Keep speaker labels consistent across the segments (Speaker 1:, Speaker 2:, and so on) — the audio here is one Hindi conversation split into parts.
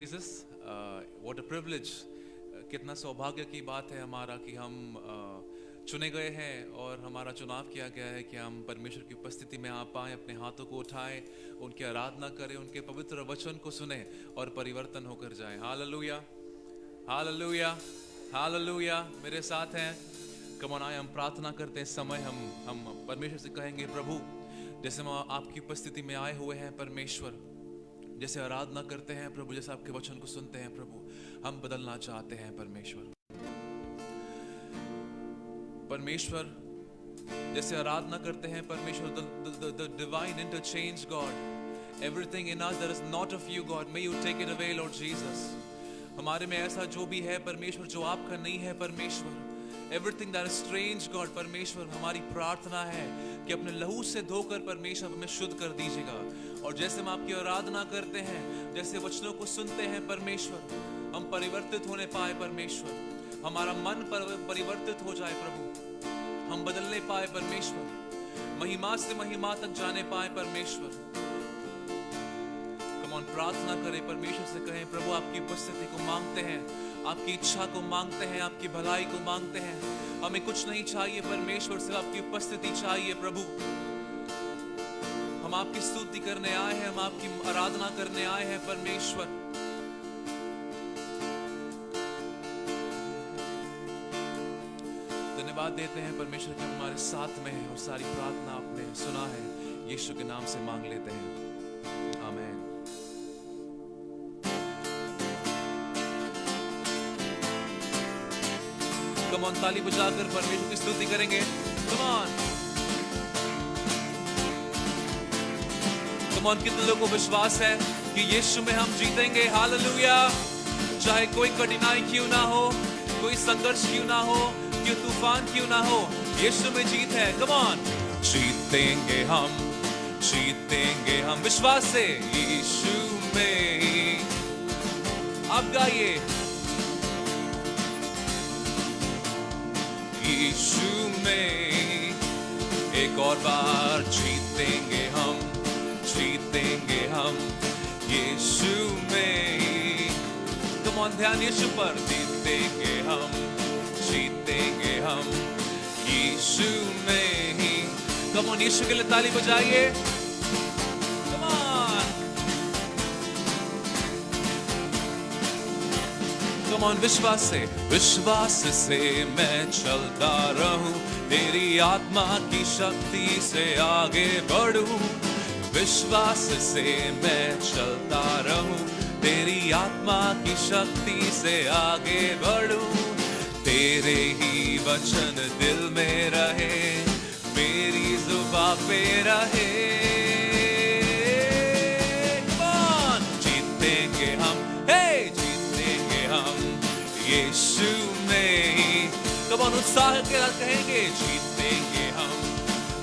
Speaker 1: जीसस, व्हाट अ प्रिविलेज, कितना सौभाग्य की बात है हमारा कि हम चुने गए हैं और हमारा चुनाव किया गया है कि हम परमेश्वर की उपस्थिति में आ पाएं, अपने हाथों को उठाएं, उनकी आराधना करें, उनके पवित्र वचन को सुने और परिवर्तन होकर जाएं। Hallelujah, hallelujah, hallelujah. मेरे साथ हैं, कम ऑन आए, हम प्रार्थना करते हैं। समय हम परमेश्वर से कहेंगे, प्रभु जैसे हम आपकी उपस्थिति में आए हुए हैं परमेश्वर, जैसे आराधना करते हैं प्रभु, जैसे आपके वचन को सुनते हैं प्रभु, हम बदलना चाहते हैं परमेश्वर। परमेश्वर जैसे आराधना करते हैं परमेश्वर, the divine interchange God, everything in us that is not of you God, may you take it away Lord Jesus। हमारे में ऐसा जो भी है परमेश्वर जो आपका नहीं है परमेश्वर, everything that is strange God, परमेश्वर हमारी प्रार्थना है कि अपने लहू से धोकर परमेश्वर हमें शुद्ध कर दीजिएगा। और जैसे हम आपकी आराधना करते हैं, जैसे वचनों को सुनते हैं परमेश्वर, हम परिवर्तित होने पाए परमेश्वर, हमारा मन परिवर्तित हो जाए प्रभु, हम बदलने पाए परमेश्वर, महिमा से महिमा तक जाने पाए परमेश्वर। कम ऑन, प्रार्थना करें, परमेश्वर से कहें, प्रभु आपकी उपस्थिति को मांगते हैं, आपकी इच्छा को मांगते हैं, आपकी भलाई को मांगते हैं। हमें कुछ नहीं चाहिए परमेश्वर, सिर्फ आपकी उपस्थिति चाहिए प्रभु। हम आपकी स्तुति करने आए हैं, हम आपकी आराधना करने आए हैं परमेश्वर। धन्यवाद देते हैं परमेश्वर कि हमारे साथ में है और सारी प्रार्थना आपने सुना है, यीशु के नाम से मांग लेते हैं, आमीन। कम ऑन, ताली बजाकर परमेश्वर की स्तुति करेंगे। Come on, come on. कितने लोगों को विश्वास है कि यीशु में हम जीतेंगे? हालेलुया। चाहे कोई कठिनाई क्यों ना हो, कोई संघर्ष क्यों ना हो, क्यों तूफान क्यों ना हो, यीशु में जीत है। कम ऑन, जीतेंगे हम, जीतेंगे हम विश्वास से, यीशु में ही। आप गाइए, यीशु में एक और बार, जीतेंगे हम, जीतेंगे हम यीशु में ही। तुम ऑन, ध्यान यीशु पर, जीतेंगे हम, जीतेंगे हम यीशु में ही। कम ऑन, यीशु के लिए ताली बजाइए। Come on, come on. विश्वास से मैं चलता रहूं, तेरी आत्मा की शक्ति से आगे बढ़ूं। विश्वास से मैं चलता रहूं, तेरी आत्मा की शक्ति से आगे बढ़ूं। तेरे ही वचन दिल में रहे, मेरी जुबां पे रहे। जीतेंगे हम, हे जीतेंगे हम यीशु में ही। कब हम उत्साह के साथ कहेंगे, जीतेंगे हम,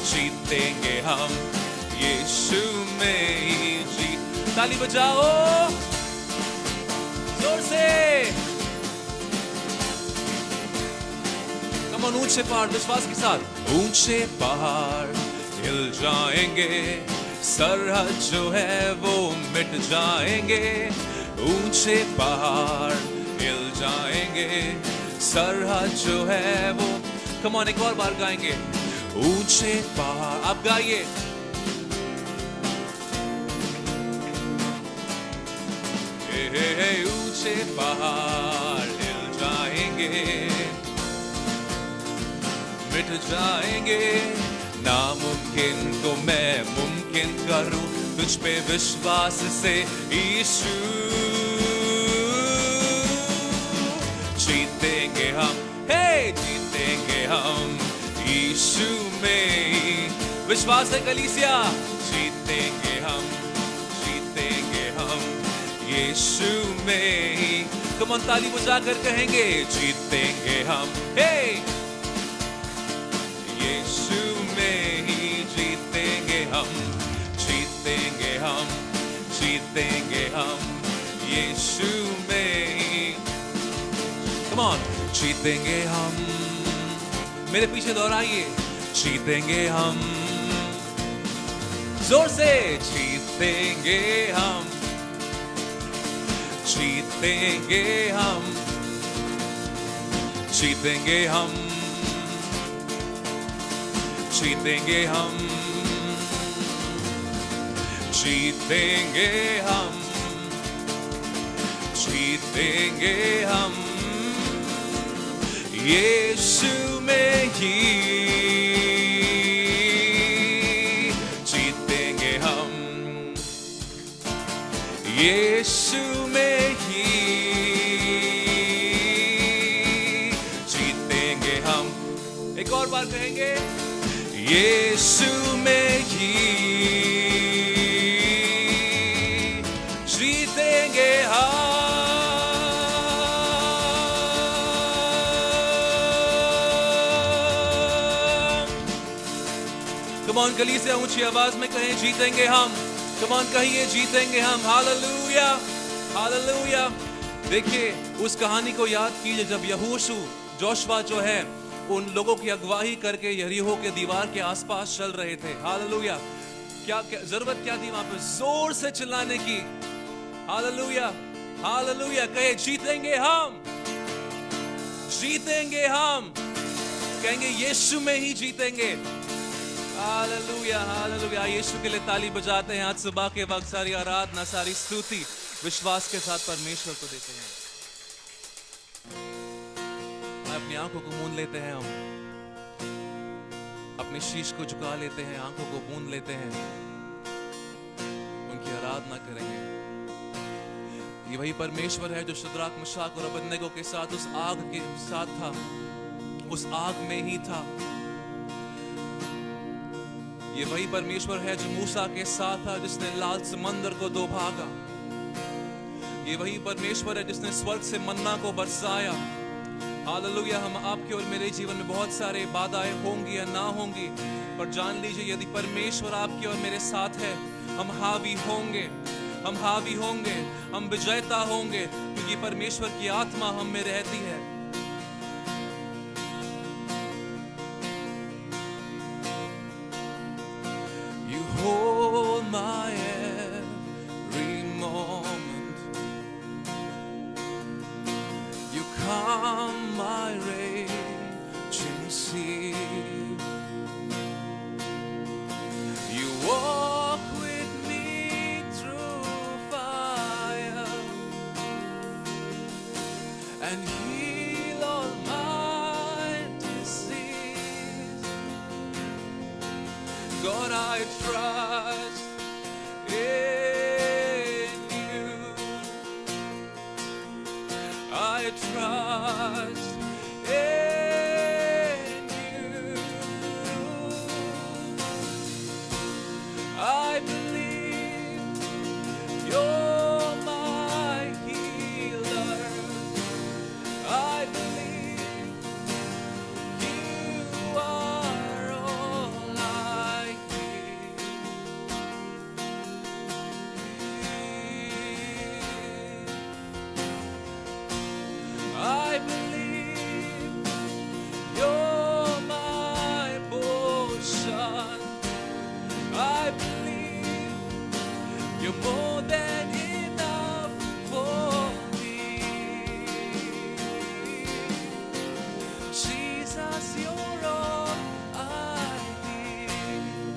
Speaker 1: जीतेंगे हम यीशु में ही। जीत, ताली बजाओ जोर से। कम ऑन, ऊंचे पहाड़ विश्वास के साथ, ऊंचे पहाड़ हिल जाएंगे, सरहद जो है वो मिट जाएंगे। ऊंचे पहाड़ हिल जाएंगे, सरहद जो है वो। कम ऑन, एक और बार गाएंगे, ऊंचे पहाड़। आप गाइए, ऊंचे पहाड़ हिल जाएंगे, मिट जाएंगे। नामुमकिन को मैं मुमकिन करूं, तुझ पे विश्वास से यीशु। जीतेंगे हम, हे जीतेंगे हम यीशु में ही। विश्वास है कलीसिया, जीतेंगे हम, जीतेंगे हम यीशु में ही। कम ऑन, ताली बजाकर कहेंगे, जीतेंगे हम, हे यीशु में ही। जीतेंगे हम, जीतेंगे हम, जीतेंगे हम यीशु में ही। कम ऑन, जीतेंगे हम। मेरे पीछे दोहराइए, जीतेंगे हम, जोर से, जीतेंगे हम, जीतेंगे हम, जीतेंगे हम, जीतेंगे हम, जीतेंगे हम, जीतेंगे हम, यीशु में ही जीतेंगे हम, यीशु में ही जीतेंगे हम। एक और बार कहेंगे, यीशु में ही जीतेंगे हम। कम ऑन, कलीसिया ऊंची आवाज में कहें, जीतेंगे हम। कम ऑन, कहिए, जीतेंगे हम। Hallelujah, hallelujah. देखिए, उस कहानी को याद कीजिए जब यहोशू, जोशुआ जो है, उन लोगों की अगुवाई करके यरीहो के दीवार के आसपास चल रहे थे। हालेलुया। क्या जरूरत क्या थी वहां पे? जोर से चिल्लाने की। Hallelujah, hallelujah. कहे, जीतेंगे हम, जीतेंगे हम। कहेंगे, यीशु में ही जीतेंगे। Hallelujah, hallelujah. यीशु के लिए ताली बजाते हैं। आज सुबह के वक्त सारी आराधना, सारी स्तुति विश्वास के साथ परमेश्वर को देते हैं। अपनी आंखों को मूंद लेते हैं, हम अपने शीश को झुका लेते हैं, आंखों को मूंद लेते हैं, उनकी आराधना करेंगे। ये वही परमेश्वर है जो शद्राक, मिशाक और अबेदनगो के साथ उस आग के साथ था, उस आग में ही था। ये वही परमेश्वर है जो मूसा के साथ था, जिसने लाल समंदर को दो भागा। ये वही परमेश्वर है जिसने स्वर्ग से मन्ना को बरसाया। हालेलुया। हम आपके और मेरे जीवन में बहुत सारे बाधाएं होंगी या ना होंगी, पर जान लीजिए, यदि परमेश्वर आपके और मेरे साथ है, हम हावी होंगे, हम हावी होंगे, हम विजेता होंगे, क्योंकि परमेश्वर की आत्मा हम में रहती है। You hold my every moment, you calm my raging sea, you walk with me through fire and heal all my disease. God, I trust in you. I trust in you. I believe you're my healer. I believe you are all I need. I believe you're my portion. I believe you're more than enough for me. Jesus, you're all I need.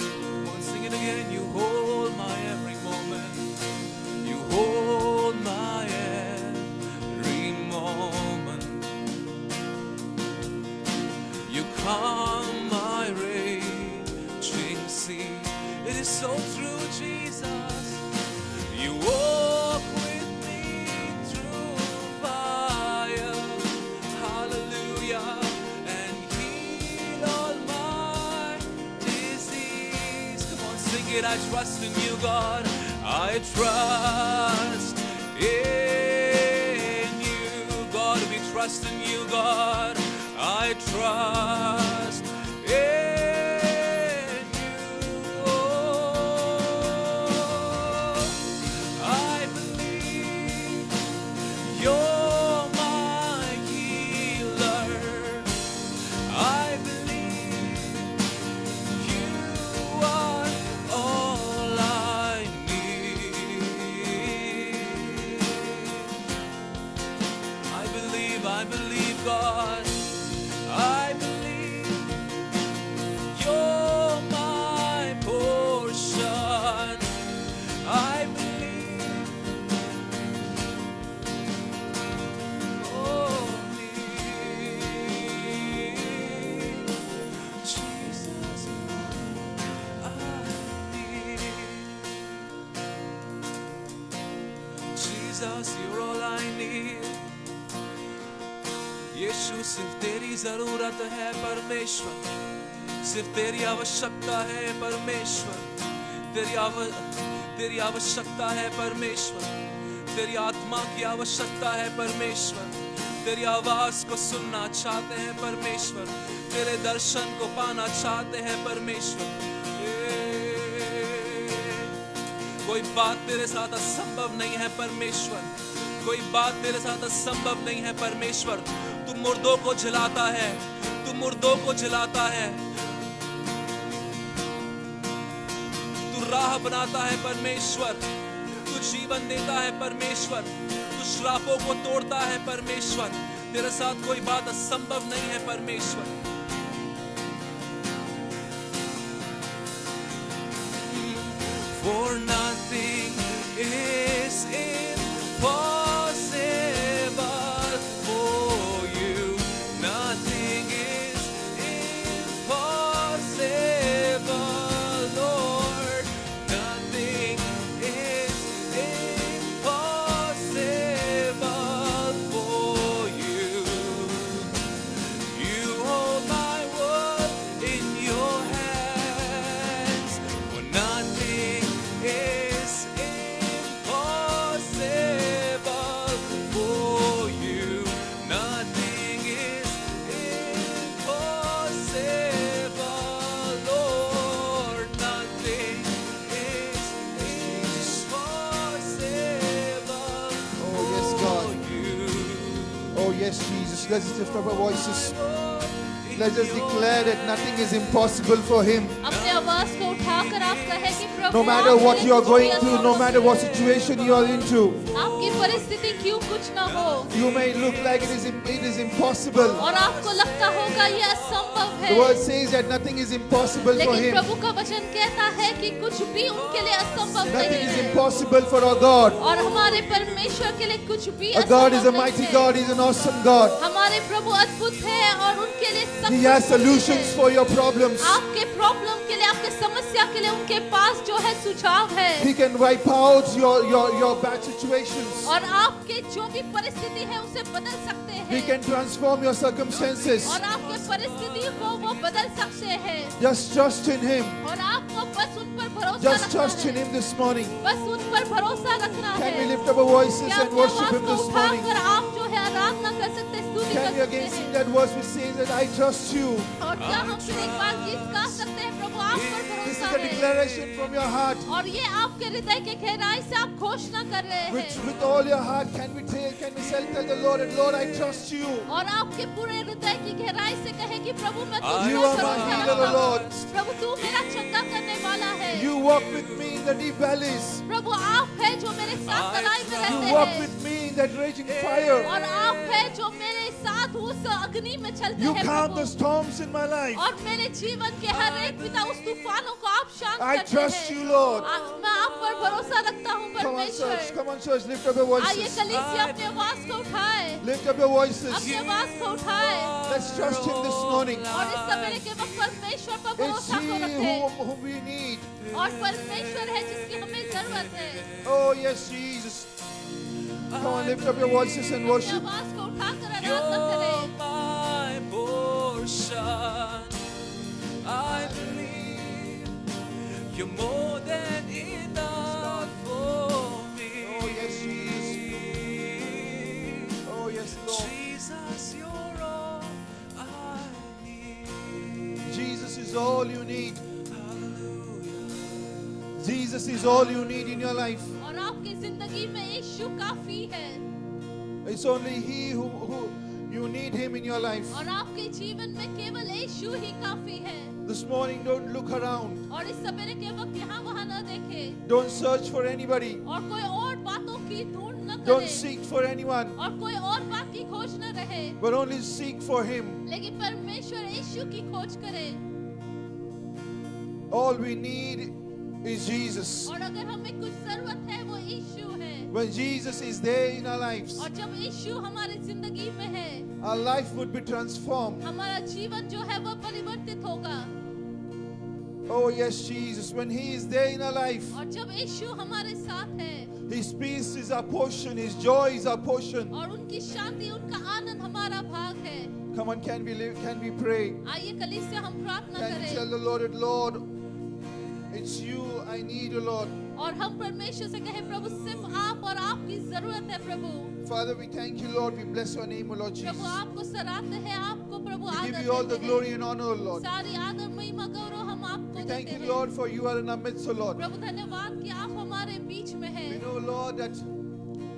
Speaker 1: Come on, sing it again. You hold my every moment. You hold my every moment. You calm my raging sea. It is so true, Jesus. You walk with me through fire. Hallelujah. And heal all my disease. Come on, sing it. I trust in you, God. I trust in you, God. We trust in you, God. I trust in you. I believe you're my healer. I believe you are all I need. Jesus, you're all I need. यीशु सिर्फ तेरी जरूरत है परमेश्वर, सिर्फ तेरी आवश्यकता है परमेश्वर, तेरी आवश्यकता है परमेश्वर, तेरी आत्मा की आवश्यकता है परमेश्वर, तेरी आवाज को सुनना चाहते हैं परमेश्वर, तेरे दर्शन को पाना चाहते हैं परमेश्वर। कोई बात तेरे साथ असंभव नहीं है परमेश्वर, कोई बात तेरे साथ असंभव नहीं है परमेश्वर। तू मुर्दों को जलाता है, तू मुर्दों को जलाता है, तू राह बनाता है परमेश्वर, तू जीवन देता है परमेश्वर, तू श्रापों को तोड़ता है परमेश्वर। तेरे साथ कोई बात असंभव नहीं है परमेश्वर। For nothing is impossible for you. Nothing is impossible, Lord. Nothing is impossible for you. You hold my world in your hands. For nothing is impossible for you. Nothing is impossible, Lord. Nothing is impossible
Speaker 2: Oh, yes, God.
Speaker 1: for you.
Speaker 2: Oh, yes, Jesus. Let's lift up our voices. Let's just declare that nothing is impossible for Him.
Speaker 3: अपने आवाज को उठाकर आप कहें कि प्रभु
Speaker 2: No matter
Speaker 3: आपके
Speaker 2: what
Speaker 3: लिए
Speaker 2: you are
Speaker 3: कुछ
Speaker 2: going
Speaker 3: भी
Speaker 2: through, no
Speaker 3: असंभव
Speaker 2: matter what
Speaker 3: नहीं है।
Speaker 2: situation you are into,
Speaker 3: आपकी परिस्थिति क्यों कुछ ना हो
Speaker 2: you may look like it is impossible.
Speaker 3: और आपको लगता होगा ये असंभव है,
Speaker 2: The word says that nothing is impossible for
Speaker 3: लेकिन
Speaker 2: Him.
Speaker 3: प्रभु का वचन कहता है कि कुछ भी उनके लिए असंभव
Speaker 2: Nothing
Speaker 3: नहीं
Speaker 2: is
Speaker 3: है।
Speaker 2: impossible for our God.
Speaker 3: और हमारे परमेश्वर के लिए कुछ भी
Speaker 2: Our God is a
Speaker 3: असंभव
Speaker 2: mighty
Speaker 3: नहीं है।
Speaker 2: God. He's an awesome God.
Speaker 3: हमारे प्रभु अद्भुत है और उनके लिए सब
Speaker 2: He
Speaker 3: कुछ
Speaker 2: has
Speaker 3: मुमकिन
Speaker 2: solutions
Speaker 3: है।
Speaker 2: for your problems.
Speaker 3: आपके प्रॉब्लम के लिए, आपके समस्या के लिए उनके पास जो है सुझाव है।
Speaker 2: He can wipe out your bad situations.
Speaker 3: और आपके जो भी परिस्थिति है उसे बदल सकते
Speaker 2: He
Speaker 3: हैं
Speaker 2: can transform your circumstances.
Speaker 3: और आपके परिस्थिति को वो बदल सकते हैं।
Speaker 2: Just trust in Him.
Speaker 3: और आपको बस उन पर भरोसा
Speaker 2: Just
Speaker 3: रखना
Speaker 2: trust
Speaker 3: है।
Speaker 2: in Him this morning.
Speaker 3: बस उन पर भरोसा रखना है।
Speaker 2: Can we lift up our voices
Speaker 3: क्या
Speaker 2: and
Speaker 3: अपने
Speaker 2: worship
Speaker 3: आवाज
Speaker 2: Him
Speaker 3: को
Speaker 2: this morning?
Speaker 3: उठाकर आप जो है आराधना कर सकते हैं, स्तुति
Speaker 2: Can
Speaker 3: कर
Speaker 2: we
Speaker 3: सकते
Speaker 2: again sing
Speaker 3: हैं।
Speaker 2: that verse which says that I trust you?
Speaker 3: और क्या हम फिर एक बार गीत गा सकते हैं, प्रभु आप पर
Speaker 2: This is
Speaker 3: भरोसा
Speaker 2: a
Speaker 3: है।
Speaker 2: declaration from your heart.
Speaker 3: और ये आपके हृदय के गहराई से आप घोषणा कर रहे हैं।
Speaker 2: With all your heart, can we tell the Lord, and Lord, I trust you.
Speaker 3: और आपके पूरे हृदय की गहराई से कहें कि प्रभु मैं तुझ
Speaker 2: You
Speaker 3: पर
Speaker 2: are my
Speaker 3: भरोसा
Speaker 2: healer,
Speaker 3: रखता हूँ।
Speaker 2: Lord.
Speaker 3: प्रभु तू मेरा चंगा करने वाला है।
Speaker 2: You walk with me in the deep valleys.
Speaker 3: प्रभु आप है जो मेरे साथ तराई में
Speaker 2: You
Speaker 3: रहते
Speaker 2: walk
Speaker 3: हैं।
Speaker 2: with me in that raging fire.
Speaker 3: और आप है जो मेरे साथ उस अग्नि में चलते
Speaker 2: You
Speaker 3: हैं
Speaker 2: calm
Speaker 3: Prabhu.
Speaker 2: the storms in my life.
Speaker 3: और मेरे जीवन के हर एक पिता उस तूफानों को आप शांत
Speaker 2: I
Speaker 3: करते
Speaker 2: trust
Speaker 3: हैं।
Speaker 2: you, Lord.
Speaker 3: मैं आप पर भरोसा रखता हूँ
Speaker 2: Come on,
Speaker 3: परमेश्वर।
Speaker 2: church. Come on, church. Lift up your
Speaker 3: आइए
Speaker 2: voices.
Speaker 3: कलीसिया अपनी आवाज को उठाए,
Speaker 2: Lift up your voices.
Speaker 3: अपनी आवाज को उठाए
Speaker 2: Let's trust Him this morning.
Speaker 3: और इस सवेरे के वक्त परमेश्वर पर
Speaker 2: It's
Speaker 3: भरोसा को
Speaker 2: He
Speaker 3: रखें।
Speaker 2: whom we need.
Speaker 3: और परमेश्वर है जिसकी हमें जरूरत है।
Speaker 2: Oh, yes, Jesus. Come on, lift up your voices and
Speaker 3: अपनी
Speaker 2: worship.
Speaker 3: आवाज को उठाकर आराधना
Speaker 1: You're
Speaker 3: करें।
Speaker 1: my portion. I believe you're more than enough for me.
Speaker 2: Oh, yes, Jesus. Oh, yes, Lord.
Speaker 1: Jesus, you're all I need.
Speaker 2: Jesus is all you need.
Speaker 1: Hallelujah.
Speaker 2: Jesus is all you need in your life.
Speaker 3: और आपकी जिंदगी में यीशु काफी है।
Speaker 2: It's only He who you need Him in your life.
Speaker 3: और आपके जीवन में केवल यीशु ही काफी है।
Speaker 2: This morning, don't look around.
Speaker 3: और इस सवेरे के वक्त यहाँ वहाँ न देखें
Speaker 2: Don't search for anybody.
Speaker 3: और कोई और बातों की ढूंढ न
Speaker 2: Don't
Speaker 3: करें
Speaker 2: seek for anyone.
Speaker 3: और कोई और बात की खोज न रहे,
Speaker 2: But only seek for Him.
Speaker 3: लेकिन परमेश्वर यीशु की खोज करें।
Speaker 2: All we need is Jesus.
Speaker 3: और अगर हमें कुछ जरूरत है वो यीशु है।
Speaker 2: When Jesus is there in our lives,
Speaker 3: और जब यीशु हमारी जिंदगी में है,
Speaker 2: our life would be transformed.
Speaker 3: हमारा जीवन जो है वो परिवर्तित होगा।
Speaker 2: Oh, yes, Jesus. When He is there in our life,
Speaker 3: और जब यीशु हमारे साथ है,
Speaker 2: His peace is our portion. His joy is our portion.
Speaker 3: और उनकी शांति, उनका आनंद हमारा भाग है।
Speaker 2: Come on, can we pray?
Speaker 3: आइए कलीसिया हम प्रार्थना
Speaker 2: Can we tell
Speaker 3: करें
Speaker 2: the Lord, Lord, it's you I need, O Lord.
Speaker 3: और हम परमेश्वर से कहें, प्रभु सिर्फ आप और आपकी जरूरत है प्रभु।
Speaker 2: Father, we thank you, Lord. We bless your name, O Lord Jesus.
Speaker 3: प्रभु आपको सराहते हैं, आपको प्रभु
Speaker 2: We give
Speaker 3: आदर
Speaker 2: you all the
Speaker 3: देते हैं।
Speaker 2: glory and honor, O Lord.
Speaker 3: सारी आदर महिमा गौरव हम आपको
Speaker 2: We
Speaker 3: देते
Speaker 2: thank you,
Speaker 3: हैं।
Speaker 2: Lord, for you are in our midst, O Lord.
Speaker 3: प्रभु धन्यवाद कि आप हमारे बीच में
Speaker 2: We
Speaker 3: हैं।
Speaker 2: know, Lord, that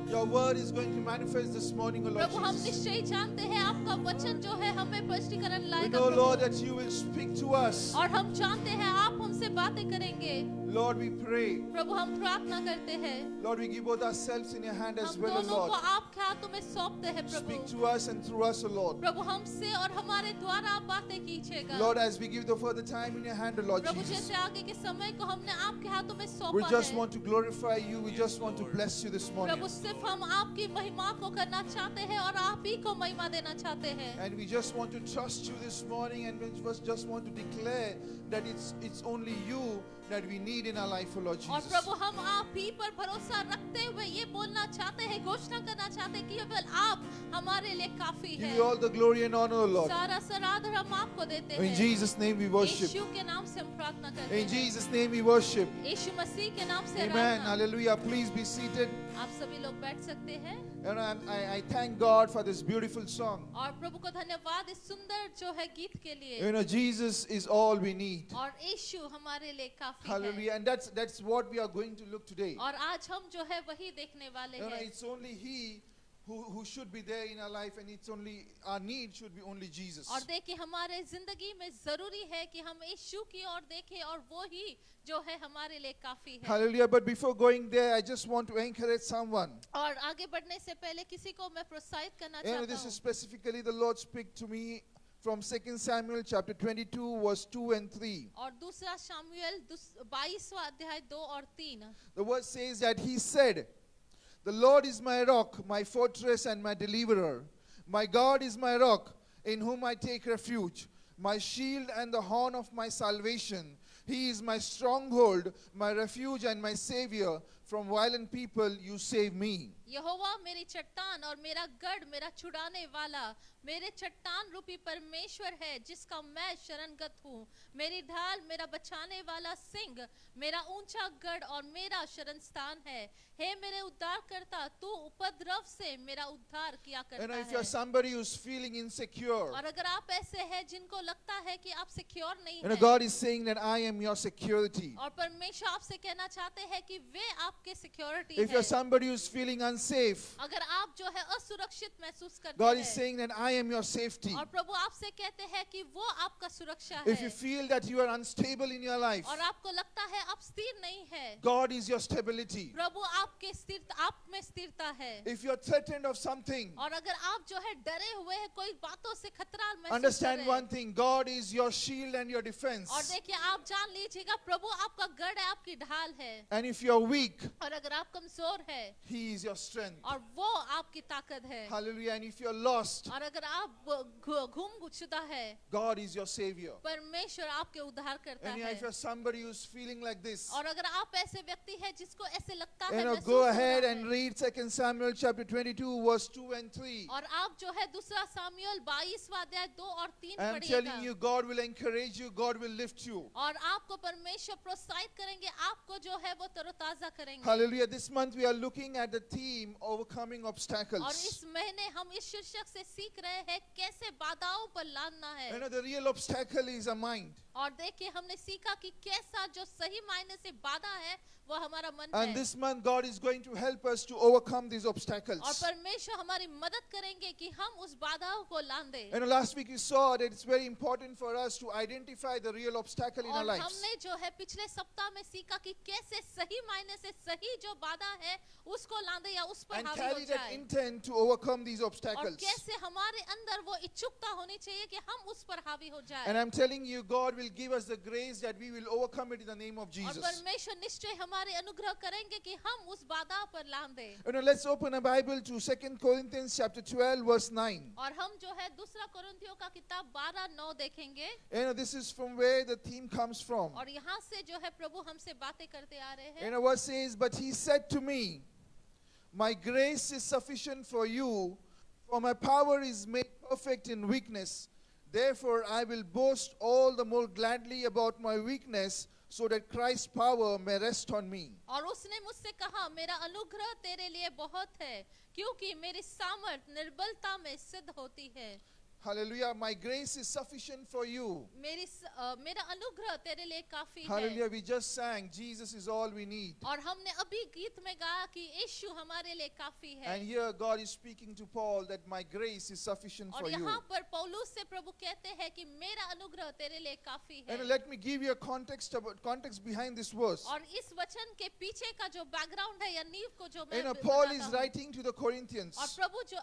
Speaker 2: your word is going to manifest this morning, O Lord
Speaker 3: प्रभु हम
Speaker 2: Jesus.
Speaker 3: निश्चय जानते हैं आपका वचन जो है हमें स्पष्टीकरण
Speaker 2: We
Speaker 3: लाएगा
Speaker 2: know, Lord,
Speaker 3: Prabhu.
Speaker 2: that you will speak to us.
Speaker 3: और हम जानते हैं आप हमसे बातें करेंगे।
Speaker 2: Lord, we pray.
Speaker 3: प्रभु हम प्रार्थना करते हैं,
Speaker 2: Lord, we give both ourselves in your hand as
Speaker 3: हम
Speaker 2: well, O
Speaker 3: दोनों को
Speaker 2: Lord.
Speaker 3: आपके हाथों में सौंपते हैं
Speaker 2: Speak
Speaker 3: Prabhu.
Speaker 2: to us and through us, O Lord.
Speaker 3: प्रभु हमसे और हमारे द्वारा आप बातें कीजिएगा।
Speaker 2: Lord, as we give the further time in your hand, O Lord
Speaker 3: Prabhu
Speaker 2: Jesus.
Speaker 3: जैसे आगे के समय को हमने आपके हाथों में
Speaker 2: We
Speaker 3: सौंपा
Speaker 2: just
Speaker 3: है,
Speaker 2: want to glorify you. We just want to bless you this morning.
Speaker 3: प्रभु सिर्फ हम आपकी महिमा को करना चाहते हैं और आप ही को महिमा देना चाहते हैं।
Speaker 2: And we just want to trust you this morning, and we just want to declare that it's only you that we need in our life, O Lord
Speaker 3: और
Speaker 2: Jesus.
Speaker 3: प्रभु हम आप ही पर भरोसा रखते हुए ये बोलना चाहते हैं, घोषणा करना चाहते हैं कि केवल आप हमारे लिए काफी
Speaker 2: Give
Speaker 3: हैं।
Speaker 2: you all the glory and honor, O Lord.
Speaker 3: सारा सराधर हम आपको देते
Speaker 2: In
Speaker 3: हैं।
Speaker 2: Jesus' name we worship.
Speaker 3: यीशु के नाम से हम प्रार्थना करते
Speaker 2: In
Speaker 3: हैं।
Speaker 2: Jesus' name we worship.
Speaker 3: यीशु मसीह के नाम से
Speaker 2: Amen.
Speaker 3: Aradhana.
Speaker 2: Hallelujah. Please be seated.
Speaker 3: आप सभी लोग बैठ सकते हैं
Speaker 2: And I thank God for this beautiful song.
Speaker 3: और प्रभु को धन्यवाद इस सुंदर जो है गीत के लिए।
Speaker 2: You know, Jesus is all we need.
Speaker 3: और यीशु हमारे लिए काफी है।
Speaker 2: Hallelujah. And that's what we are going to look today.
Speaker 3: और आज हम जो है वही देखने वाले
Speaker 2: You know,
Speaker 3: हैं।
Speaker 2: it's only He who should be there in our life, and it's only our need should be only Jesus.
Speaker 3: और देखिए हमारे जिंदगी में जरूरी है कि हम यीशु की ओर देखें और वो ही जो है हमारे लिए काफी है।
Speaker 2: Hallelujah. But before going there, I just want to encourage someone.
Speaker 3: और आगे बढ़ने से पहले किसी को मैं प्रोत्साहित करना
Speaker 2: You know,
Speaker 3: चाहता
Speaker 2: this is
Speaker 3: हूँ।
Speaker 2: specifically the Lord speak to me from 2 Samuel chapter 22 verse 2 and 3.
Speaker 3: और दूसरा शामुएल 22वां अध्याय 2 और 3।
Speaker 2: The word says that he said, "The Lord is my rock, my fortress and my deliverer. My God is my rock, in whom I take refuge, my shield and the horn of my salvation. He is my stronghold, my refuge and my savior. From violent people you save me."
Speaker 3: यहोवा मेरी चट्टान और मेरा गढ़, मेरा छुड़ाने वाला, मेरे चट्टान रूपी परमेश्वर है जिसका मैं शरणगत हूँ। मेरी ढाल, मेरा बचाने वाला सिंह, मेरा ऊंचा गढ़ और मेरा शरण स्थान है। हे मेरे उद्धारकर्ता, तू उपद्रव से मेरा उद्धार किया
Speaker 2: You know,
Speaker 3: करता
Speaker 2: if you're
Speaker 3: है।
Speaker 2: somebody who's feeling insecure,
Speaker 3: और अगर आप ऐसे हैं जिनको लगता है कि आप सिक्योर नहीं
Speaker 2: you know,
Speaker 3: हैं,
Speaker 2: God is saying that I am your security.
Speaker 3: और परमेश्वर आपसे कहना चाहते हैं कि वे आपके सिक्योरिटी
Speaker 2: If
Speaker 3: है।
Speaker 2: you're somebody who's feeling unsafe,
Speaker 3: अगर आप जो है असुरक्षित महसूस करते
Speaker 2: God is
Speaker 3: हैं,
Speaker 2: saying that I am your safety.
Speaker 3: और प्रभु आपसे कहते हैं कि वो आपका सुरक्षा
Speaker 2: If you
Speaker 3: है।
Speaker 2: feel that you are unstable in your life,
Speaker 3: और आपको लगता है आप स्थिर नहीं है,
Speaker 2: God is your stability.
Speaker 3: प्रभु आपके स्थिरता, आप में स्थिरता है।
Speaker 2: If you're threatened of something,
Speaker 3: और अगर आप जो है डरे हुए हैं, कोई बातों से खतरा महसूस कर
Speaker 2: understand
Speaker 3: रहे
Speaker 2: one
Speaker 3: हैं,
Speaker 2: thing, God is your shield and your defense.
Speaker 3: और देखिए आप जान लीजिएगा प्रभु आपका गढ़ है, आपकी ढाल है।
Speaker 2: And if you're weak,
Speaker 3: और अगर आप कमजोर है
Speaker 2: He is your strength.
Speaker 3: और वो आपकी ताकत है।
Speaker 2: Hallelujah. And if you're lost,
Speaker 3: और अगर आप घूम चुका है,
Speaker 2: God is your savior.
Speaker 3: परमेश्वर आपके उद्धार करता
Speaker 2: And
Speaker 3: है।
Speaker 2: if you're somebody who's feeling like this,
Speaker 3: और अगर आप ऐसे व्यक्ति हैं जिसको ऐसे लगता है,
Speaker 2: you know,
Speaker 3: महसूस
Speaker 2: go
Speaker 3: हो
Speaker 2: ahead
Speaker 3: रहा
Speaker 2: and
Speaker 3: है,
Speaker 2: read 2 Samuel chapter 22 verse 2 and 3.
Speaker 3: और आप जो है दूसरा सामुएल 22वां अध्याय 2 और 3
Speaker 2: I'm
Speaker 3: पढ़िएगा।
Speaker 2: telling you, God will encourage you, God will lift you.
Speaker 3: और आपको परमेश्वर प्रोत्साहित करेंगे, आपको जो है वो तरोताजा करेंगे।
Speaker 2: Hallelujah. This month we are looking at the theme overcoming
Speaker 3: और
Speaker 2: obstacles.
Speaker 3: इस महीने हम इस शीर्षक से सीख रहे हैं कैसे बाधाओं पर लादना
Speaker 2: You
Speaker 3: है।
Speaker 2: know, the real obstacle is a mind.
Speaker 3: और देखिए हमने सीखा कि कैसा जो सही मायने से बाधा है वो हमारा मन
Speaker 2: And
Speaker 3: है।
Speaker 2: this month God is going to help us to overcome these
Speaker 3: और
Speaker 2: obstacles.
Speaker 3: परमेश्वर हमारी मदद करेंगे कि हम उस बाधाओं को लांदे।
Speaker 2: You know, last week we saw that it's very important for us to identify the real obstacle in our
Speaker 3: और
Speaker 2: lives.
Speaker 3: हमने जो है पिछले सप्ताह में सीखा कि कैसे सही मायने से सही जो बाधा है उसको लांदे या उस पर
Speaker 2: And
Speaker 3: हावी हो
Speaker 2: carry that
Speaker 3: जाए।
Speaker 2: intent to overcome these
Speaker 3: और
Speaker 2: obstacles.
Speaker 3: कैसे हमारे अंदर वो इच्छुकता होनी चाहिए कि हम उस पर हावी हो जाए।
Speaker 2: And I'm telling you, God will give us the grace that we will overcome it in the name of
Speaker 3: और
Speaker 2: Jesus.
Speaker 3: परमेश्वर निश्चय हमारे अनुग्रह करेंगे कि हम उस बाधा पर लांदे।
Speaker 2: You know, let's open a Bible to 2 Corinthians chapter 12 verse 9.
Speaker 3: और हम जो है दूसरा कोरिन्थियों का किताब 12:9 देखेंगे।
Speaker 2: You know, this is from where the theme comes from.
Speaker 3: और यहाँ से जो है प्रभु हमसे बातें करते आ रहे
Speaker 2: You
Speaker 3: हैं।
Speaker 2: know what says, "But he said to me, My grace is sufficient for you, for my power is made perfect in weakness. Therefore, I will boast all the more gladly about my weakness, so that Christ's power may rest on me.
Speaker 3: और उसने मुझसे कहा, मेरा अनुग्रह तेरे लिए बहुत है, क्योंकि मेरी सामर्थ निर्बलता में सिद्ध होती है.
Speaker 2: Hallelujah. My grace is sufficient for you.
Speaker 3: मेरा अनुग्रह तेरे लिए काफी है.
Speaker 2: Hallelujah. We just sang, Jesus is all we need.
Speaker 3: और हमने अभी गीत में गाया कि यीशु हमारे लिए काफी है.
Speaker 2: And here God is speaking to Paul that my grace is sufficient
Speaker 3: और
Speaker 2: for you.
Speaker 3: यहाँ पर पौलुस से प्रभु कहते हैं कि मेरा अनुग्रह तेरे लिए काफी है.
Speaker 2: And let me give you a context behind this verse.
Speaker 3: और इस वचन के पीछे का जो बैकग्राउंड है या नींव को जो मैं
Speaker 2: Paul
Speaker 3: बताता
Speaker 2: is
Speaker 3: हूँ.
Speaker 2: writing to the Corinthians.
Speaker 3: और प्रभु जो